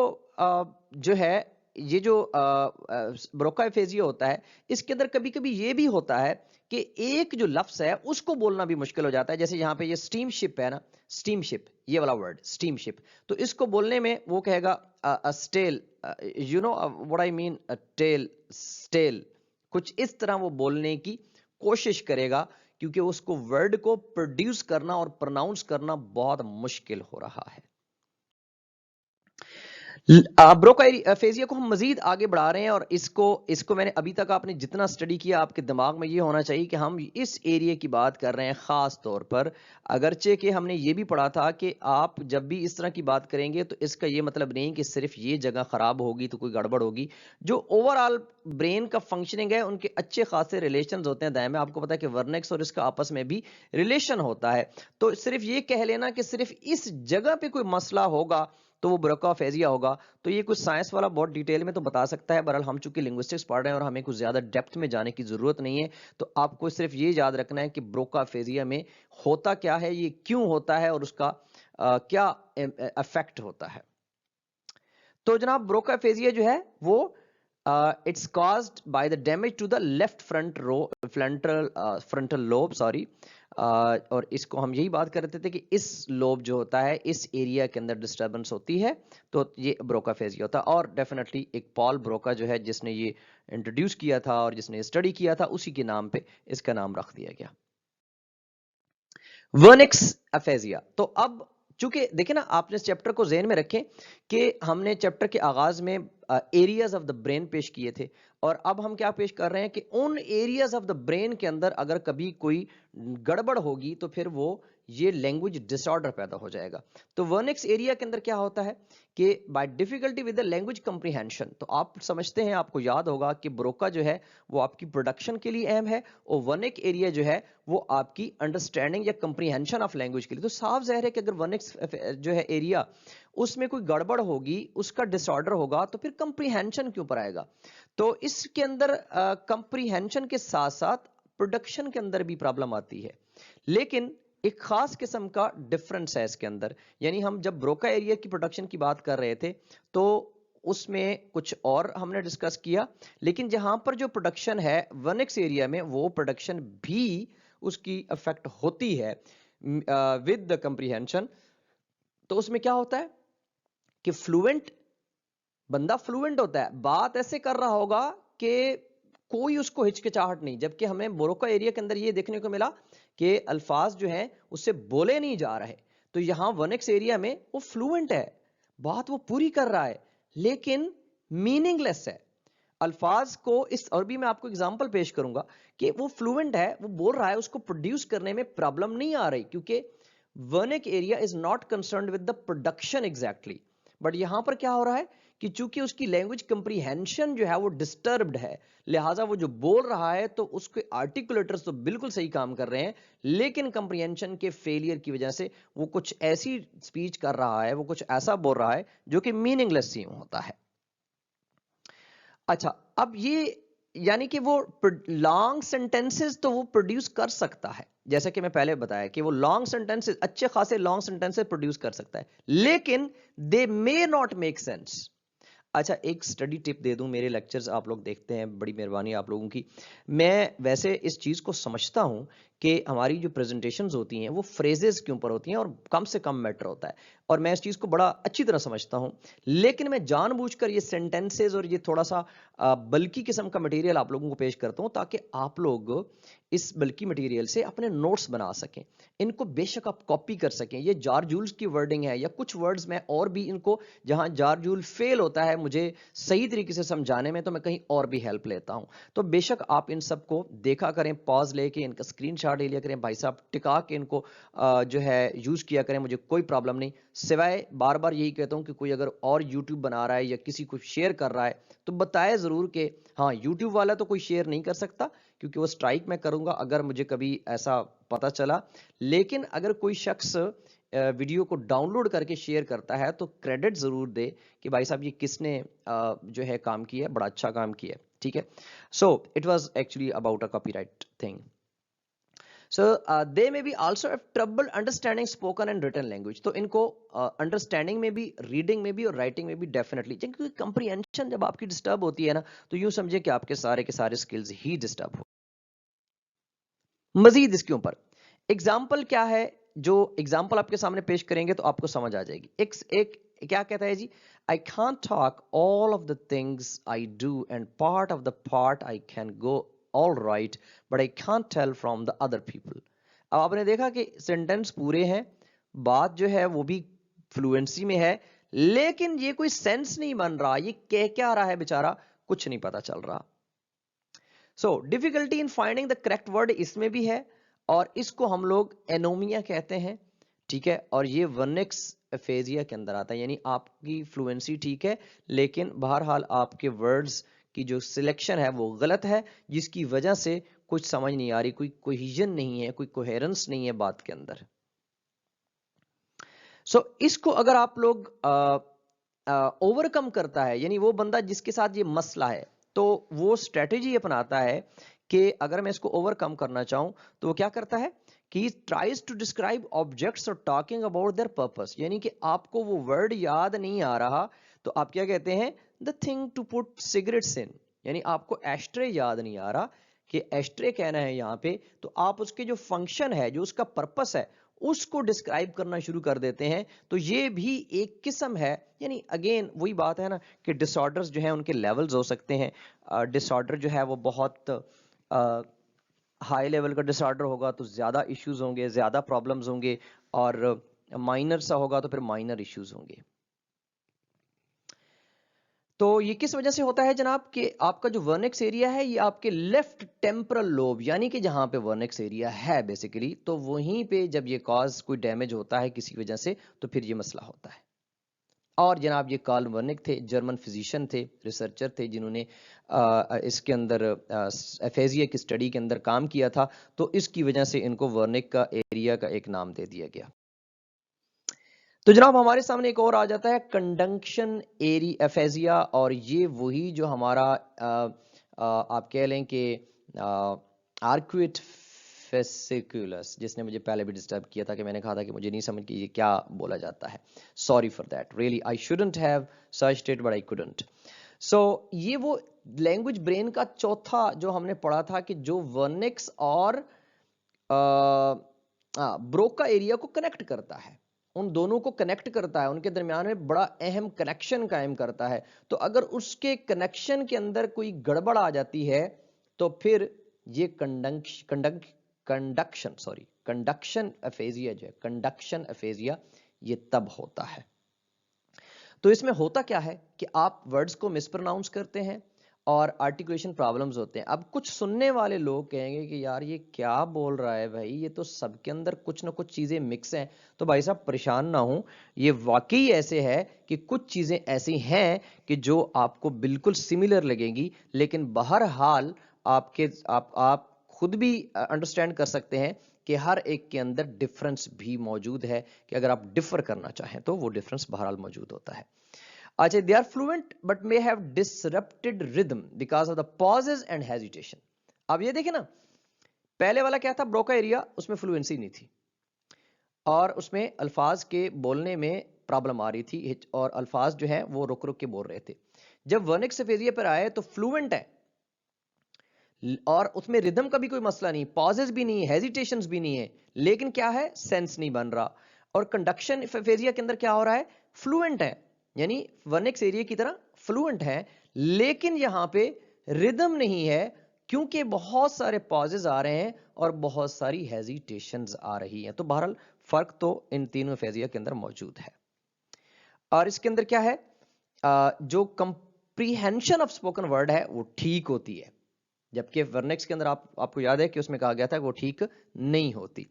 जो है ये जो ब्रोका फेजिया होता है, इसके अंदर कभी कभी ये भी होता है कि एक जो लफ्ज है उसको बोलना भी मुश्किल हो जाता है। जैसे यहाँ पे ये स्टीमशिप है ना, स्टीमशिप ये वाला वर्ड स्टीमशिप, तो इसको बोलने में वो कहेगा stale, you know what I mean, tell stale, कुछ इस तरह वो बोलने की कोशिश करेगा, क्योंकि उसको वर्ड को प्रोड्यूस करना और प्रोनाउंस करना बहुत मुश्किल हो रहा है। ब्रोका फेजिया को हम मजीद आगे बढ़ा रहे हैं, और इसको इसको मैंने अभी तक आपने जितना स्टडी किया आपके दिमाग में ये होना चाहिए कि हम इस एरिया की बात कर रहे हैं खास तौर पर। अगरचे कि हमने ये भी पढ़ा था कि आप जब भी इस तरह की बात करेंगे तो इसका ये मतलब नहीं कि सिर्फ ये जगह खराब होगी तो कोई गड़बड़ होगी। जो ओवरऑल ब्रेन का फंक्शनिंग है उनके अच्छे खासे रिलेशन होते हैं दाएं। आपको पता है कि वर्नेक्स और इसका आपस में भी रिलेशन होता है। तो सिर्फ ये कह लेना कि सिर्फ इस जगह पे कोई मसला होगा तो वो ब्रोका फेजिया होगा, तो ये कुछ साइंस वाला बहुत डिटेल में तो बता सकता है। बहरहाल हम चूंकि लिंग्विस्टिक्स पढ़ रहे हैं और हमें कुछ ज्यादा डेप्थ में जाने की जरूरत नहीं है, तो आपको सिर्फ ये याद रखना है कि ब्रोका फेजिया में होता क्या है, ये क्यों होता है और उसका क्या इफेक्ट होता है। तो जनाब ब्रोका फेजिया जो है वो it's caused by the damage to the left frontal lobe, sorry. और इसको हम यही बात कर रहे थे कि इस लोब जो होता है इस एरिया के अंदर डिस्टर्बेंस होती है, तो ये ब्रोका फेजिया होता है। और डेफिनेटली एक पॉल ब्रोका जो है जिसने ये इंट्रोड्यूस किया था और जिसने स्टडी किया था, उसी के नाम पे इसका नाम रख दिया गया, वर्निक्स अफेजिया। तो अब चूंकि देखें ना, आपने इस चैप्टर को ज़हन में रखें कि हमने चैप्टर के आगाज में एरियाज ऑफ द ब्रेन पेश किए थे, और अब हम क्या पेश कर रहे हैं कि उन एरियाज ऑफ द ब्रेन के अंदर अगर कभी कोई गड़बड़ होगी तो फिर वो ये लैंग्वेज डिसऑर्डर पैदा हो जाएगा। तो वर्निक्स एरिया के अंदर क्या होता है कि by difficulty with the language comprehension, तो आप समझते हैं, आपको याद होगा कि ब्रोका जो है वो आपकी प्रोडक्शन के लिए अहम है, और वर्निक एरिया जो है वो आपकी अंडरस्टैंडिंग या कंप्रीहेंशन ऑफ लैंग्वेज के लिए। तो साफ जाहिर है कि अगर वर्निक्स जो है एरिया उसमें कोई गड़बड़ होगी, उसका डिसऑर्डर होगा, तो फिर कंप्रीहेंशन के ऊपर आएगा। तो इसके अंदर कंप्रीहेंशन के साथ साथ प्रोडक्शन के अंदर भी प्रॉब्लम आती है। लेकिन एक खास किस्म का डिफरेंस है इसके अंदर। यानी हम जब ब्रोका एरिया की प्रोडक्शन की बात कर रहे थे तो उसमें कुछ और हमने डिस्कस किया, लेकिन जहां पर जो प्रोडक्शन है वनिक्स एरिया में वो प्रोडक्शन भी उसकी अफेक्ट होती है विद द कंप्रीहेंशन। तो उसमें क्या होता है कि फ्लुएंट बंदा फ्लुएंट होता है, बात ऐसे कर रहा होगा कि कोई उसको हिचकिचाहट नहीं, जबकि हमें बोरोका एरिया के अंदर ये देखने को मिला कि अल्फाज जो हैं उससे बोले नहीं जा रहे। तो यहां वनिक्स एरिया में वो फ्लुएंट है, बात वो पूरी कर रहा है, लेकिन मीनिंगलेस है अल्फाज को। इस और भी मैं आपको एग्जांपल पेश करूंगा कि वो फ्लुएंट है, वो बोल रहा है, उसको प्रोड्यूस करने में प्रॉब्लम नहीं आ रही, क्योंकि Wernicke area is not concerned with the production exactly. But यहां पर क्या हो रहा है कि चूंकि उसकी लैंग्वेज कंप्रीहेंशन जो है वो डिस्टर्ब्ड है, लिहाजा वो जो बोल रहा है तो उसके आर्टिकुलेटर्स तो बिल्कुल सही काम कर रहे हैं, लेकिन कंप्रीहेंशन के फेलियर की वजह से वो कुछ ऐसी स्पीच कर रहा है, वो कुछ ऐसा बोल रहा है जो कि मीनिंगलेस सी होता है। अच्छा, अब ये यानी कि वो लॉन्ग सेंटेंसेस तो वो प्रोड्यूस कर सकता है, जैसा कि मैं पहले बताया कि वो लॉन्ग सेंटेंसेस, अच्छे खासे लॉन्ग सेंटेंसेस प्रोड्यूस कर सकता है, लेकिन दे मे नॉट मेक सेंस। अच्छा, एक स्टडी टिप दे दूं, मेरे लेक्चर्स आप लोग देखते हैं, बड़ी मेहरबानी आप लोगों की। मैं वैसे इस चीज़ को समझता हूं कि हमारी जो प्रेजेंटेशंस होती हैं वो फ्रेजेस के ऊपर होती हैं और कम से कम मैटर होता है, और मैं इस चीज़ को बड़ा अच्छी तरह समझता हूं, लेकिन मैं जानबूझकर ये सेंटेंसेस और ये थोड़ा सा बल्कि किस्म का मटेरियल आप लोगों को पेश करता हूं ताकि आप लोग इस बल्कि मटेरियल से अपने नोट्स बना सकें, इनको बेशक आप कॉपी कर सकें। ये जारजूल्स की वर्डिंग है, या कुछ वर्ड्स मैं और भी इनको, जहां जारजूल फेल होता है मुझे सही तरीके से समझाने में, तो मैं कहीं और भी हेल्प लेता हूं। तो बेशक आप इन सबको देखा करें, पॉज लेके इनका स्क्रीनशॉट ले लिया करें, भाई साहब टिका के इनको जो है यूज किया करें, मुझे कोई प्रॉब्लम नहीं। सिवाय बार बार यही कहता हूं कि कोई अगर और यूट्यूब बना रहा है या किसी को शेयर कर रहा है तो बताए जरूर कि हाँ, यूट्यूब वाला तो कोई शेयर नहीं कर सकता, क्योंकि वो स्ट्राइक मैं करूंगा अगर मुझे कभी ऐसा पता चला। लेकिन अगर कोई शख्स वीडियो को डाउनलोड करके शेयर करता है तो क्रेडिट जरूर दे कि भाई साहब ये किसने जो है काम किया है, बड़ा अच्छा काम किया है, ठीक है। So it was actually about a copyright thing. So they may be also have trouble understanding spoken and written language. तो इनको अंडरस्टैंडिंग में भी, रीडिंग में भी और राइटिंग में भी डेफिनेटली, क्योंकि कंप्रीहेंशन जब आपकी डिस्टर्ब होती है ना, तो यूं समझे कि आपके सारे के सारे स्किल्स ही डिस्टर्ब हो। मजीद इसके ऊपर एग्जाम्पल क्या है, जो एग्जाम्पल आपके सामने पेश करेंगे तो आपको समझ आ जाएगी। एक क्या कहता है जी, आई can't talk all of the things I do and part of the part I can go all right but I can't tell from the other people। अब आपने देखा कि सेंटेंस पूरे हैं, बात जो है वो भी फ्लुएंसी में है, लेकिन ये कोई सेंस नहीं बन रहा, ये कह क्या रहा है बेचारा, कुछ नहीं पता चल रहा। So difficulty in finding the correct word इसमें भी है, और इसको हम लोग एनोमिया कहते हैं, ठीक है। और ये वर्निक्स एफेजिया के अंदर आता है, यानी आपकी फ्लुएंसी ठीक है लेकिन बहरहाल आपके वर्ड्स की जो सिलेक्शन है वो गलत है, जिसकी वजह से कुछ समझ नहीं आ रही, कोई कोहिजन नहीं है, कोई कोहेरेंस नहीं है बात के अंदर। सो इसको अगर आप लोग ओवरकम करता है, यानी वो बंदा जिसके साथ ये मसला है, तो वो स्ट्रेटेजी अपनाता है कि अगर मैं इसको ओवरकम करना चाहूं तो वो क्या करता है कि ट्राइज टू डिस्क्राइब ऑब्जेक्ट्स और टॉकिंग अबाउट देयर पर्पस। यानी कि आपको वो वर्ड याद नहीं आ रहा तो आप क्या कहते हैं, the thing to put cigarettes in, यानी आपको एस्ट्रे याद नहीं आ रहा कि एस्ट्रे कहना है यहाँ पे, तो आप उसके जो फंक्शन है, जो उसका पर्पस है, उसको डिस्क्राइब करना शुरू कर देते हैं। तो ये भी एक किस्म है, यानी अगेन वही बात है ना कि डिसऑर्डर्स जो है उनके लेवल्स हो सकते हैं। डिसऑर्डर जो है वो बहुत हाई लेवल का डिसऑर्डर होगा तो ज्यादा इश्यूज होंगे, ज्यादा प्रॉब्लम्स होंगे, और माइनर सा होगा तो फिर माइनर इश्यूज होंगे। तो ये किस वजह से होता है जनाब कि आपका जो वर्निक्स एरिया है ये आपके लेफ्ट टेम्परल लोब, यानी कि जहां पे वर्निक्स एरिया है बेसिकली, तो वहीं पे जब ये कॉज कोई डैमेज होता है किसी वजह से तो फिर ये मसला होता है। और जनाब ये कार्ल वर्निक थे, जर्मन फिजिशियन थे, रिसर्चर थे, जिन्होंने इसके अंदर एफेजिया की स्टडी के अंदर काम किया था, तो इसकी वजह से इनको वर्निक का एरिया का एक नाम दे दिया गया। तो जनाब हमारे सामने एक और आ जाता है कंडक्शन एरी एफेजिया, और ये वही जो हमारा आप कह लें कि आर्क्वेट फेसिकुलस, जिसने मुझे पहले भी डिस्टर्ब किया था कि मैंने कहा था कि मुझे नहीं समझ कि ये क्या बोला जाता है। Sorry for that, really I shouldn't have searched it but I couldn't. So ये वो लैंग्वेज ब्रेन का चौथा जो हमने पढ़ा था कि जो वर्निक्स और ब्रोका एरिया को कनेक्ट करता है, उन दोनों को कनेक्ट करता है, उनके दरमियान में बड़ा अहम कनेक्शन कायम करता है। तो अगर उसके कनेक्शन के अंदर कोई गड़बड़ आ जाती है तो फिर ये कंडक्शन एफेजिया जो है, कंडक्शन एफेजिया, ये तब होता है। तो इसमें होता क्या है कि आप वर्ड्स को मिसप्रोनाउंस करते हैं और आर्टिकुलेशन प्रॉब्लम्स होते हैं। अब कुछ सुनने वाले लोग कहेंगे कि यार ये क्या बोल रहा है भाई, ये तो सबके अंदर कुछ ना कुछ चीजें मिक्स हैं। तो भाई साहब परेशान ना हो, ये वाकई ऐसे है कि कुछ चीजें ऐसी हैं कि जो आपको बिल्कुल सिमिलर लगेंगी, लेकिन बहरहाल आप खुद भी अंडरस्टैंड कर सकते हैं कि हर एक के अंदर डिफरेंस भी मौजूद है, कि अगर आप डिफर करना चाहें तो वो डिफरेंस बहरहाल मौजूद होता है। अच्छा, they are fluent but may have disrupted rhythm because of the pauses and hesitation. अब ये देखें ना, पहले वाला क्या था, ब्रोका एरिया, उसमें फ्लुएंसी नहीं थी और उसमें अल्फाज के बोलने में प्रॉब्लम आ रही थी और अल्फाज जो है वो रुक रुक के बोल रहे थे। जब वर्निक्स एफेजिया पर आए तो फ्लुएंट है और उसमें रिदम का भी कोई मसला नहीं, पॉजेज भी नहीं, हेजिटेशंस भी नहीं है, लेकिन क्या है, सेंस नहीं बन रहा। और कंडक्शन एफेजिया के अंदर क्या हो रहा है, फ्लुएंट है, यानी वर्निक्स एरिया की तरह फ्लुएंट है, लेकिन यहां पे रिदम नहीं है क्योंकि बहुत सारे पॉजेज आ रहे हैं और बहुत सारी हेजिटेशंस आ रही हैं। तो बहरहाल फर्क तो इन तीनों एफेजिया के अंदर मौजूद है। और इसके अंदर क्या है, जो कंप्रीहेंशन ऑफ स्पोकन वर्ड है वो ठीक होती है, जबकि वर्निक्स के अंदर आपको याद है कि उसमें कहा गया था कि वो ठीक नहीं होती।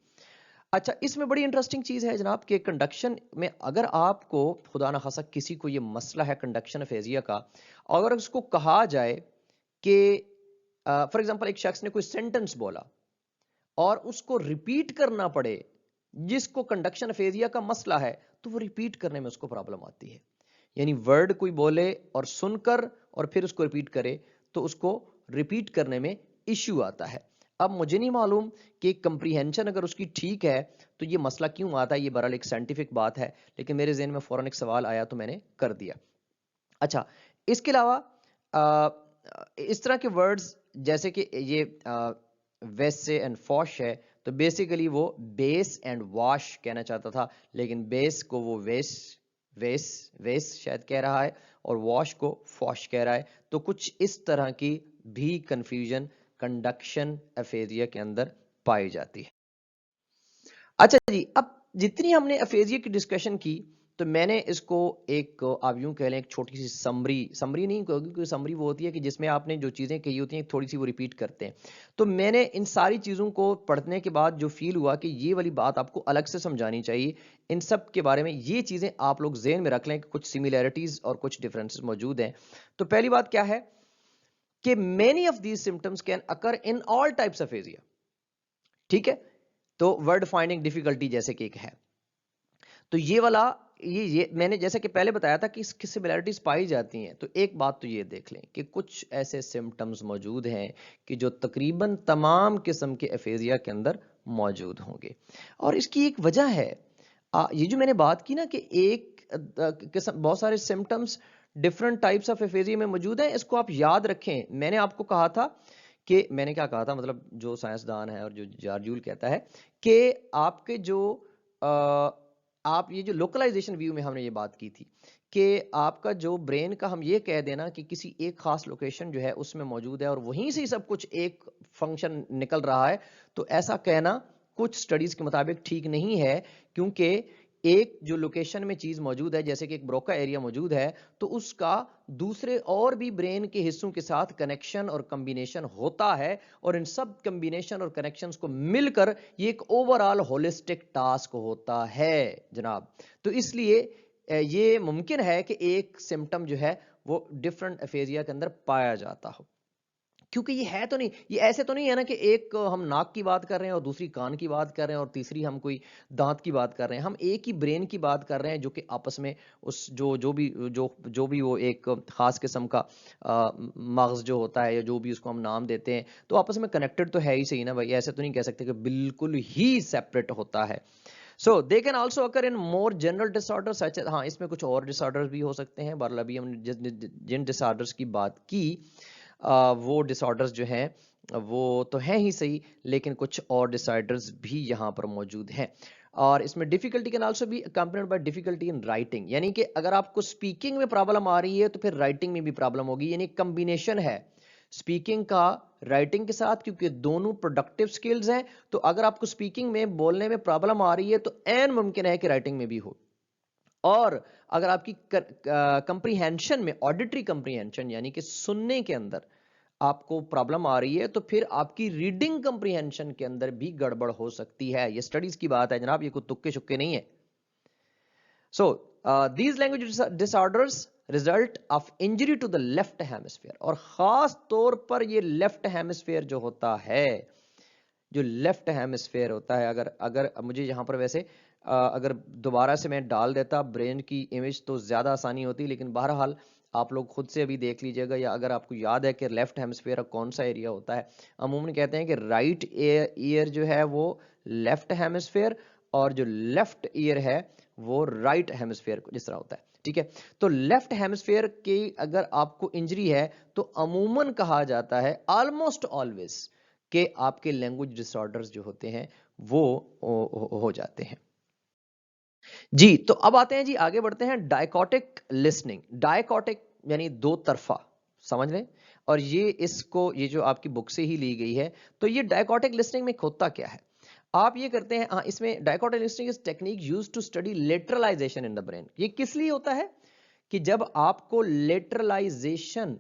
अच्छा, इसमें बड़ी इंटरेस्टिंग चीज है जनाब कि कंडक्शन में अगर आपको खुदा ना खासा किसी को ये मसला है कंडक्शन एफेजिया का, अगर उसको कहा जाए कि फॉर एग्जांपल एक शख्स ने कोई सेंटेंस बोला और उसको रिपीट करना पड़े, जिसको कंडक्शन एफेजिया का मसला है, तो वो रिपीट करने में उसको प्रॉब्लम आती है। यानी वर्ड कोई बोले और सुनकर और फिर उसको रिपीट करे तो उसको रिपीट करने में इश्यू आता है। अब मुझे नहीं मालूम कि कंप्रीहेंशन अगर उसकी ठीक है तो ये मसला क्यों आता है, ये बहरहाल एक साइंटिफिक बात है, लेकिन मेरे ज़हन में फौरन एक सवाल आया तो मैंने कर दिया। अच्छा, इसके अलावा इस तरह के वर्ड्स जैसे कि ये वैसे एंड फॉश है, तो बेसिकली वो बेस एंड वॉश कहना चाहता था, लेकिन बेस को वो वेस शायद कह रहा है और वॉश को फॉश कह रहा है। तो कुछ इस तरह की भी कंफ्यूजन कंडक्शन एफेजिया के अंदर पाई जाती है। अच्छा जी, अब जितनी हमने एफेजिया की डिस्कशन की, तो मैंने इसको एक, आप यूं कह लें, एक छोटी सी समरी नहीं कहोगी, क्योंकि समरी वो होती है कि जिसमें आपने जो चीजें कही होती हैं थोड़ी सी वो रिपीट करते हैं। तो मैंने इन सारी चीजों को पढ़ने के बाद जो फील हुआ कि ये वाली बात आपको अलग से समझानी चाहिए, इन सब के बारे में ये चीजें आप लोग ज़हन में रख लें कि कुछ सिमिलैरिटीज और कुछ डिफरेंसेस मौजूद हैं। तो पहली बात क्या है कि many of these symptoms can occur in all types of Asia. ठीक है, तो वर्ड फाइंडिंग डिफिकल्टी जैसे कि एक है, तो ये वाला, ये मैंने जैसा कि पहले बताया था कि इसकी सिमिलैरिटीज पाई जाती हैं। तो एक बात तो ये देख लें कि कुछ ऐसे सिम्टम्स मौजूद हैं कि जो तकरीबन तमाम किस्म के एफेजिया के अंदर मौजूद होंगे, और इसकी एक वजह है, ये जो मैंने बात की ना कि एक किस्म, बहुत सारे symptoms different types of aphasia में मौजूद हैं, इसको आप याद रखें। मैंने आपको कहा था कि, मैंने क्या कहा था, मतलब जो साइंसदान है और जो जारजूल कहता है कि आपके जो आप ये जो लोकलाइजेशन व्यू में हमने ये बात की थी कि आपका जो ब्रेन का, हम ये कह देना कि किसी एक खास लोकेशन जो है उसमें मौजूद है और वहीं से सब कुछ एक फंक्शन निकल रहा है, तो ऐसा कहना कुछ स्टडीज के मुताबिक ठीक नहीं है, क्योंकि एक जो लोकेशन में चीज मौजूद है, जैसे कि एक ब्रोका एरिया मौजूद है, तो उसका दूसरे और भी ब्रेन के हिस्सों के साथ कनेक्शन और कम्बिनेशन होता है, और इन सब कम्बिनेशन और कनेक्शंस को मिलकर ये एक ओवरऑल होलिस्टिक टास्क होता है जनाब। तो इसलिए ये मुमकिन है कि एक सिम्टम जो है वो डिफरेंट एफेजिया के अंदर पाया जाता हो। क्योंकि ये है तो नहीं, ये ऐसे तो नहीं है ना कि एक हम नाक की बात कर रहे हैं और दूसरी कान की बात कर रहे हैं और तीसरी हम कोई दांत की बात कर रहे हैं। हम एक ही ब्रेन की बात कर रहे हैं जो कि आपस में उस जो भी वो एक खास किस्म का मगज जो होता है या जो भी उसको हम नाम देते हैं, तो आपस में कनेक्टेड तो है ही सही ना भाई। ऐसे तो नहीं कह सकते कि बिल्कुल ही सेपरेट होता है। So they can also occur in more general disorder such, हाँ इसमें कुछ और डिसऑर्डर्स भी हो सकते हैं। बहरहाल अभी हमने जिन डिसऑर्डर्स की बात की वो डिसऑर्डर्स जो हैं वो तो हैं ही सही, लेकिन कुछ और डिसऑर्डर्स भी यहाँ पर मौजूद हैं। और इसमें difficulty can also be accompanied by difficulty in writing, यानी कि अगर आपको स्पीकिंग में प्रॉब्लम आ रही है तो फिर राइटिंग में भी प्रॉब्लम होगी। यानी कम्बिनेशन है स्पीकिंग का राइटिंग के साथ, क्योंकि दोनों प्रोडक्टिव स्किल्स हैं। तो अगर आपको स्पीकिंग में बोलने में प्रॉब्लम आ रही है तो ऐन मुमकिन है कि राइटिंग में भी हो। और अगर आपकी कंप्रीहेंशन में, ऑडिटरी कंप्रीहेंशन यानी कि सुनने के अंदर आपको प्रॉब्लम आ रही है, तो फिर आपकी रीडिंग कंप्रीहेंशन के अंदर भी गड़बड़ हो सकती है। ये स्टडीज की बात है जनाब, ये कोई तुक्के छुक्के नहीं है। So these language disorders result of injury to the left hemisphere, और खास तौर पर ये लेफ्ट हेमिस्फीयर जो होता है, जो लेफ्ट हेमिस्फेयर होता है, अगर अगर मुझे यहाँ पर वैसे अगर दोबारा से मैं डाल देता ब्रेन की इमेज तो ज़्यादा आसानी होती, लेकिन बहरहाल आप लोग खुद से अभी देख लीजिएगा, या अगर आपको याद है कि लेफ्ट हेमिस्फेयर का कौन सा एरिया होता है। अमूमन कहते हैं कि राइट ईयर जो है वो लेफ्ट हेमिस्फेयर, और जो लेफ्ट ईयर है वो राइट हेमिस्फेयर जिस तरह होता है। ठीक है, तो लेफ्ट हेमिस्फेयर की अगर आपको इंजरी है तो अमूमन कहा जाता है, ऑलमोस्ट ऑलवेज, कि आपके लैंग्वेज डिसऑर्डर्स जो होते हैं वो हो जाते हैं। जी, तो अब आते हैं जी, आगे बढ़ते हैं डायकोटिक लिसनिंग। डायकोटिक यानी दो तरफा, समझ लें। और ये जो आपकी बुक से ही ली गई है। तो ये डायकोटिक लिसनिंग में होता क्या है, आप ये करते हैं, हाँ इसमें dichotic listening is technique used to study lateralisation in the brain. ये किस लिए होता है कि जब आपको लेटरलाइजेशन,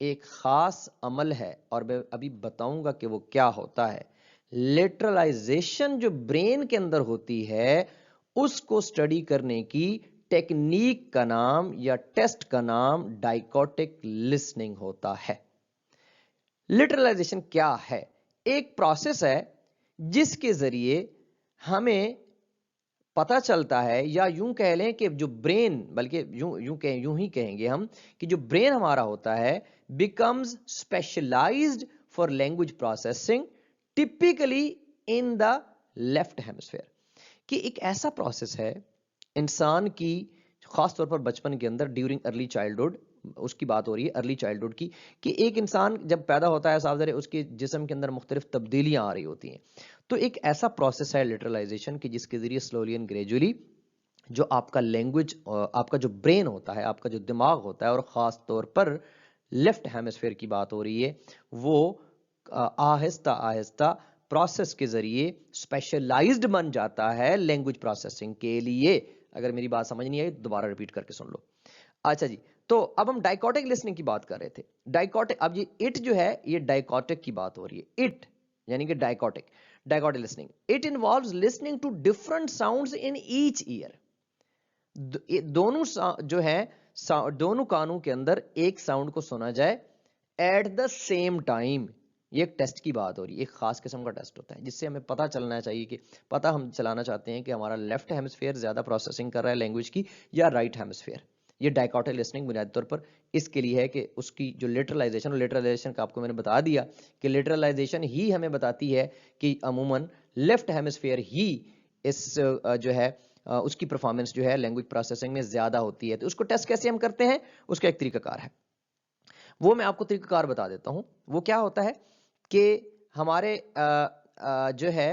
एक खास अमल है और मैं अभी बताऊंगा कि वो क्या होता है। लेटरलाइजेशन जो ब्रेन के अंदर होती है उसको स्टडी करने की टेक्निक का नाम या टेस्ट का नाम डायकोटिक लिसनिंग होता है। लिटरलाइजेशन क्या है, एक प्रोसेस है जिसके जरिए हमें पता चलता है, या यूं कह लें कि जो ब्रेन, बल्कि यूं ही कहेंगे हम कि जो ब्रेन हमारा होता है becomes specialized for language processing typically in the left hemisphere. कि एक ऐसा प्रोसेस है इंसान की, खास तौर पर बचपन के अंदर, ड्यूरिंग अर्ली चाइल्डहुड, उसकी बात हो रही है अर्ली चाइल्डहुड की, कि एक इंसान जब पैदा होता है साहब, उसके जिस्म के अंदर मुख्तलिफ तब्दीलियां आ रही होती हैं। तो एक ऐसा प्रोसेस है लिटरलाइजेशन की जिसके जरिए स्लोली एंड ग्रेजुअली जो आपका लैंग्वेज, आपका जो ब्रेन होता है, आपका जो दिमाग होता है, और ख़ास तौर पर लेफ्ट हेमिस्फेयर की बात हो रही है, वो आहिस्ता आहिस्ता प्रोसेस के जरिए स्पेशलाइज्ड बन जाता है लैंग्वेज प्रोसेसिंग के लिए। अगर मेरी बात समझ नहीं आई दोबारा रिपीट करके सुन लो। अच्छा जी, तो अब हम डायकोटिक लिसनिंग की बात कर रहे थे। डायकोटिक, अब ये इट जो है ये डायकोटिक की बात हो रही है। इट यानी कि dichotic, dichotic listening, it involves listening to different sounds in each ear. दोनों जो है दोनों कानों के अंदर एक साउंड को सुना जाए एट द सेम टाइम। ये एक टेस्ट की बात हो रही है, एक खास किस्म का टेस्ट होता है जिससे हमें पता चलना चाहिए कि पता हम चलाना चाहते हैं कि हमारा लेफ्ट हेमिस्फेयर ज्यादा प्रोसेसिंग कर रहा है लैंग्वेज की या राइट हेमिस्फेयर। ये डायकोटिक लिसनिंग बुनियादी तौर पर इसके लिए है कि उसकी जो लिटरलाइजेशन, और लिटरलाइजेशन का आपको मैंने बता दिया कि लिटरलाइजेशन ही हमें बताती है कि अमूमन लेफ्ट हेमिस्फेयर ही इस जो है उसकी परफॉर्मेंस जो है लैंग्वेज प्रोसेसिंग में ज्यादा होती है। तो उसको टेस्ट कैसे हम करते हैं, उसका एक तरीकाकार है, वो मैं आपको तरीकाकार बता देता हूं। वो क्या होता है कि हमारे जो है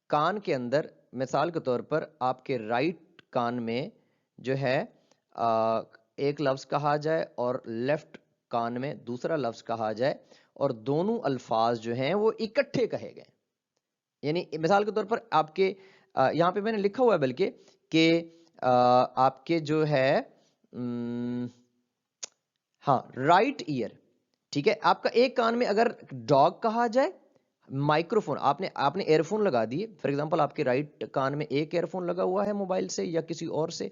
कान के अंदर, मिसाल के तौर पर आपके राइट कान में जो है एक लफ्ज कहा जाए और लेफ्ट कान में दूसरा लफ्ज कहा जाए, और दोनों अल्फाज जो हैं वो इकट्ठे कहे गए। यानी मिसाल के तौर पर आपके यहाँ पे मैंने लिखा हुआ है बल्कि कि आपके जो है हाँ राइट ईयर, ठीक है, आपका एक कान में अगर डॉग कहा जाए, माइक्रोफोन आपने आपने एयरफोन लगा दिए, फॉर एग्जांपल आपके राइट कान में एक एयरफोन लगा हुआ है मोबाइल से या किसी और से,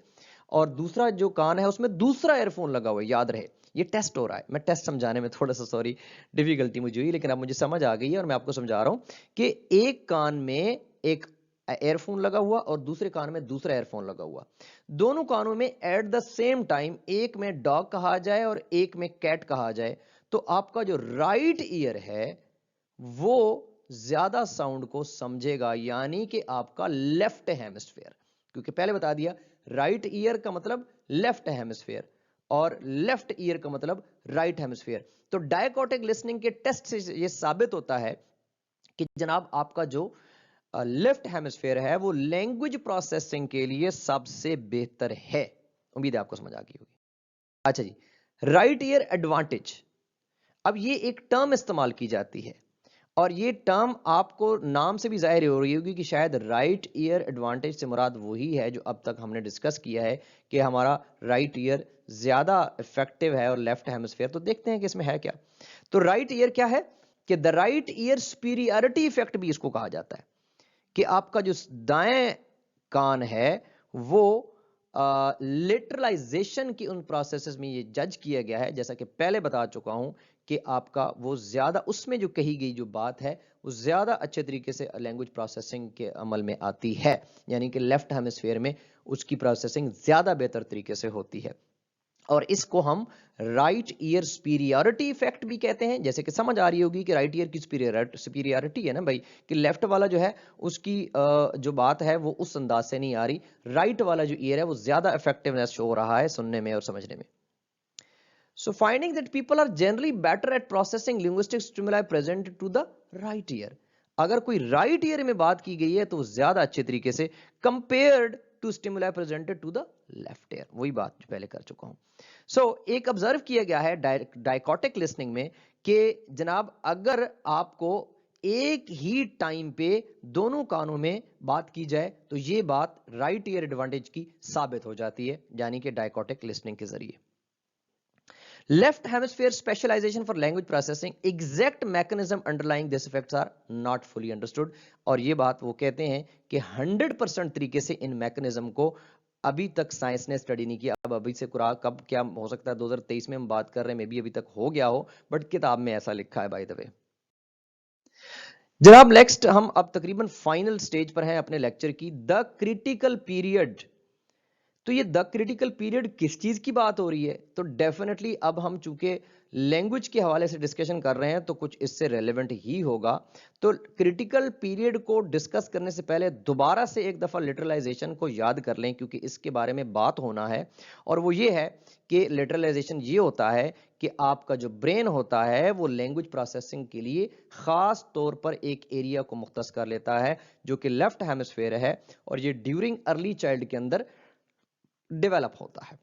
और दूसरा जो कान है उसमें दूसरा एयरफोन लगा हुआ है, याद रहे ये टेस्ट हो रहा है। मैं टेस्ट समझाने में थोड़ा सा सॉरी डिफिकल्टी मुझे हुई, लेकिन अब मुझे समझ आ गई है और मैं आपको समझा रहा हूं कि एक कान में एक एयरफोन लगा हुआ और दूसरे कान में दूसरा एयरफोन लगा हुआ, दोनों कानों में एट द सेम टाइम एक में डॉग कहा जाए और एक में कैट कहा जाए, तो आपका जो राइट ईयर है वो ज्यादा साउंड को समझेगा, यानी कि आपका लेफ्ट हेमिस्फेयर। क्योंकि पहले बता दिया राइट ईयर का मतलब लेफ्ट हेमिस्फेयर और लेफ्ट ईयर का मतलब राइट हेमिस्फेयर। तो डायकोटिक लिसनिंग के टेस्ट से यह साबित होता है कि जनाब आपका जो लेफ्ट हेमिस्फेयर है वो लैंग्वेज प्रोसेसिंग के लिए सबसे बेहतर है। उम्मीद है आपको समझ आ गई होगी। अच्छा जी, राइट ईयर एडवांटेज। अब ये एक टर्म इस्तेमाल की जाती है और ये टर्म आपको नाम से भी जाहिर हो रही होगी कि शायद राइट ईयर एडवांटेज से मुराद वही है जो अब तक हमने डिस्कस किया है कि हमारा राइट ईयर ज्यादा इफेक्टिव है और लेफ्ट हेमिस्फेयर। तो देखते हैं कि इसमें है क्या। तो राइट ईयर क्या है कि the right year superiority effect भी इसको कहा जाता है, कि आपका जो दाएं कान है वो लिटरलाइजेशन की उन प्रोसेसेस में ये जज किया गया है, जैसा कि पहले बता चुका हूं कि आपका वो ज्यादा उसमें जो कही गई जो बात है वो ज्यादा अच्छे तरीके से लैंग्वेज प्रोसेसिंग के अमल में आती है, यानी कि लेफ्ट हेमिस्फेयर में उसकी प्रोसेसिंग ज्यादा बेहतर तरीके से होती है। और इसको हम राइट ईयर सुपीरियरिटी इफेक्ट भी कहते हैं। जैसे कि समझ आ रही होगी कि राइट ईयर की सुपीरियरिटी है ना भाई, कि लेफ्ट वाला जो है उसकी जो बात है वो उस अंदाज से नहीं आ रही, राइट वाला जो ईयर है वो ज्यादा इफेक्टिवनेस शो हो रहा है सुनने में और समझने में। So finding that people are generally better at processing linguistic stimuli present to the right ear. अगर कोई राइट ईयर में बात की गई है तो ज्यादा अच्छे तरीके से compared to stimuli presented to the left ear, वही बात जो पहले कर चुका हूं। सो एक ऑब्जर्व किया गया है डायकोटिक लिसनिंग में कि जनाब अगर आपको एक ही टाइम पे दोनों कानों में बात की जाए तो ये बात राइट ईयर एडवांटेज की साबित हो जाती है, यानी कि डायकोटिक लिसनिंग के जरिए। Left hemisphere specialization for language processing, exact mechanism underlying this effects are not fully understood। और ये बात वो कहते हैं कि 100% तरीके से इन मैकेनिज्म को अभी तक साइंस ने स्टडी नहीं किया। अब अभी से कब क्या हो सकता है, 2023 में हम बात कर रहे हैं, मे बी अभी तक हो गया हो, बट किताब में ऐसा लिखा है बाय द वे। जनाब नेक्स्ट हम अब तकरीबन फाइनल स्टेज पर हैं अपने लेक्चर की, द क्रिटिकल पीरियड। तो ये द क्रिटिकल पीरियड किस चीज की बात हो रही है? तो डेफिनेटली अब हम चूंकि लैंग्वेज के हवाले से डिस्कशन कर रहे हैं तो कुछ इससे रेलेवेंट ही होगा। तो क्रिटिकल पीरियड को डिस्कस करने से पहले दोबारा से एक दफा लिटरलाइजेशन को याद कर लें, क्योंकि इसके बारे में बात होना है। और वो ये है कि लिटरलाइजेशन ये होता है कि आपका जो ब्रेन होता है वो लैंग्वेज प्रोसेसिंग के लिए खास तौर पर एक एरिया को मुख्तस कर लेता है जो कि लेफ्ट हेमिस्फेयर है, और ये ड्यूरिंग अर्ली चाइल्ड के अंदर डेवलप होता है।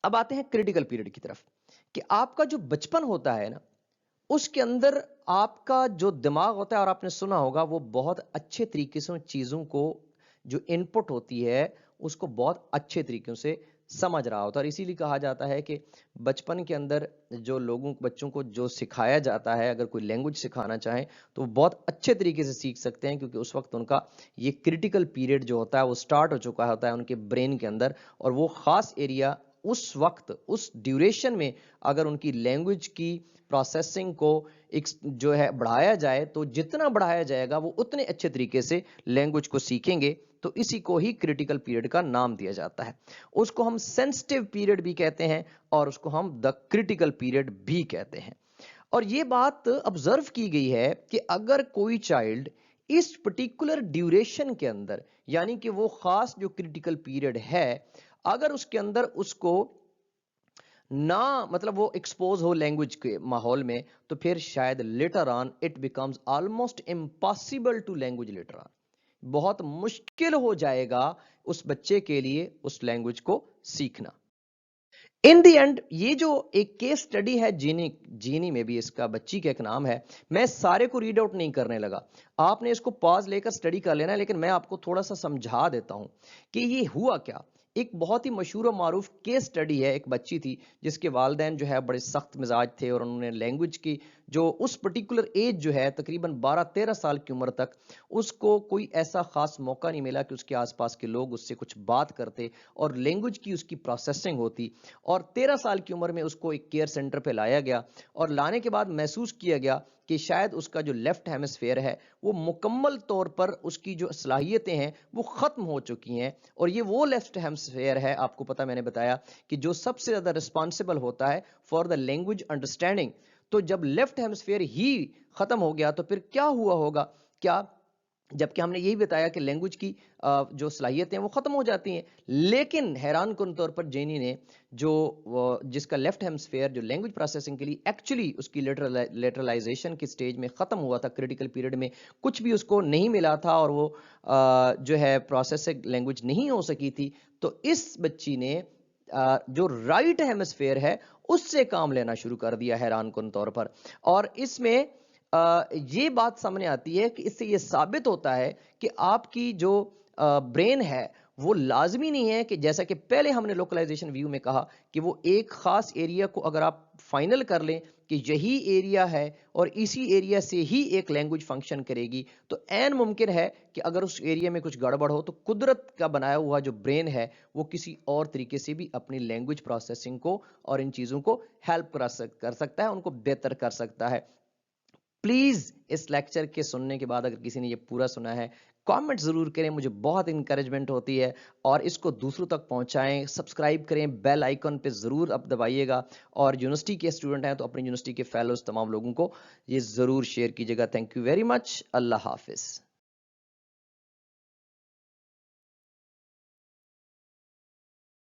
अब आते हैं क्रिटिकल पीरियड की तरफ, कि आपका जो बचपन होता है ना उसके अंदर आपका जो दिमाग होता है, और आपने सुना होगा वो बहुत अच्छे तरीके से चीजों को जो इनपुट होती है उसको बहुत अच्छे तरीके से समझ रहा होता है। और इसीलिए कहा जाता है कि बचपन के अंदर जो बच्चों को जो सिखाया जाता है, अगर कोई लैंग्वेज सिखाना चाहे तो वो बहुत अच्छे तरीके से सीख सकते हैं, क्योंकि उस वक्त उनका ये क्रिटिकल पीरियड जो होता है वो स्टार्ट हो चुका होता है उनके ब्रेन के अंदर। और वो खास एरिया उस वक्त उस ड्यूरेशन में अगर उनकी लैंग्वेज की प्रोसेसिंग को एक जो है बढ़ाया जाए, तो जितना बढ़ाया जाएगा वो उतने अच्छे तरीके से लैंग्वेज को सीखेंगे। तो इसी को ही क्रिटिकल पीरियड का नाम दिया जाता है। उसको हम सेंसिटिव पीरियड भी कहते हैं और उसको हम द क्रिटिकल पीरियड भी कहते हैं। और ये बात ऑब्जर्व की गई है कि अगर कोई चाइल्ड इस पर्टिकुलर ड्यूरेशन के अंदर, यानी कि वो खास जो क्रिटिकल पीरियड है, अगर उसके अंदर उसको ना मतलब वो एक्सपोज हो लैंग्वेज के माहौल में, तो फिर शायद later on it becomes almost impossible to language later on, बहुत मुश्किल हो जाएगा उस बच्चे के लिए उस लैंग्वेज को सीखना। इन द एंड ये जो एक केस स्टडी है जीनी में भी, इसका बच्ची का एक नाम है, मैं सारे को रीड आउट नहीं करने लगा, आपने इसको पॉज लेकर स्टडी कर लेना, लेकिन मैं आपको थोड़ा सा समझा देता हूं कि ये हुआ क्या। एक बहुत ही मशहूर और मारूफ केस स्टडी है। एक बच्ची थी जिसके वालिदैन जो है बड़े सख्त मिजाज थे और उन्होंने लैंग्वेज की जो उस पर्टिकुलर एज जो है तकरीबन 12-13 साल की उम्र तक उसको कोई ऐसा खास मौका नहीं मिला कि उसके आसपास के लोग उससे कुछ बात करते और लैंग्वेज की उसकी प्रोसेसिंग होती। और 13 साल की उम्र में उसको एक केयर सेंटर पे लाया गया और लाने के बाद महसूस किया गया कि शायद उसका जो लेफ्ट हेमिस्फेयर है वो मुकम्मल तौर पर उसकी जो सलाहियतें हैं वो ख़त्म हो चुकी हैं। और ये वो लेफ्ट हेमिस्फेयर है, आपको पता, मैंने बताया कि जो सबसे ज़्यादा रिस्पॉन्सिबल होता है फॉर द लैंग्वेज अंडरस्टैंडिंग। तो जब लेफ्ट हेमिस्फेयर ही ख़त्म हो गया तो फिर क्या हुआ होगा? क्या, जबकि हमने यही बताया कि लैंग्वेज की जो सलाहियतें हैं वो ख़त्म हो जाती हैं। लेकिन हैरानकुन तौर पर जेनी ने जो जिसका लेफ्ट हेमिस्फेयर जो लैंग्वेज प्रोसेसिंग के लिए एक्चुअली उसकी लेटरलाइजेशन की स्टेज में ख़त्म हुआ था, क्रिटिकल पीरियड में कुछ भी उसको नहीं मिला था और वो जो है प्रोसेसिंग लैंग्वेज नहीं हो सकी थी। तो इस बच्ची ने जो राइट हेमिस्फेयर है उससे काम लेना शुरू कर दिया हैरानकुन तौर पर। और इसमें ये बात सामने आती है कि इससे ये साबित होता है कि आपकी जो ब्रेन है वो लाजमी नहीं है कि जैसा कि पहले हमने लोकलाइजेशन व्यू में कहा कि वो एक खास एरिया को अगर आप फाइनल कर लें कि यही एरिया है और इसी एरिया से ही एक लैंग्वेज फंक्शन करेगी, तो ऐन मुमकिन है कि अगर उस एरिया में कुछ गड़बड़ हो तो कुदरत का बनाया हुआ जो ब्रेन है वो किसी और तरीके से भी अपनी लैंग्वेज प्रोसेसिंग को और इन चीज़ों को हेल्प कर सकता है, उनको बेहतर कर सकता है। प्लीज इस लेक्चर के सुनने के बाद अगर किसी ने ये पूरा सुना है, कमेंट जरूर करें, मुझे बहुत इंकरेजमेंट होती है। और इसको दूसरों तक पहुंचाएं, सब्सक्राइब करें, बेल आइकन पे जरूर अब दबाइएगा। और यूनिवर्सिटी के स्टूडेंट हैं तो अपनी यूनिवर्सिटी के फेलोज तमाम लोगों को ये जरूर शेयर कीजिएगा। Thank you very much. Allah Hafiz.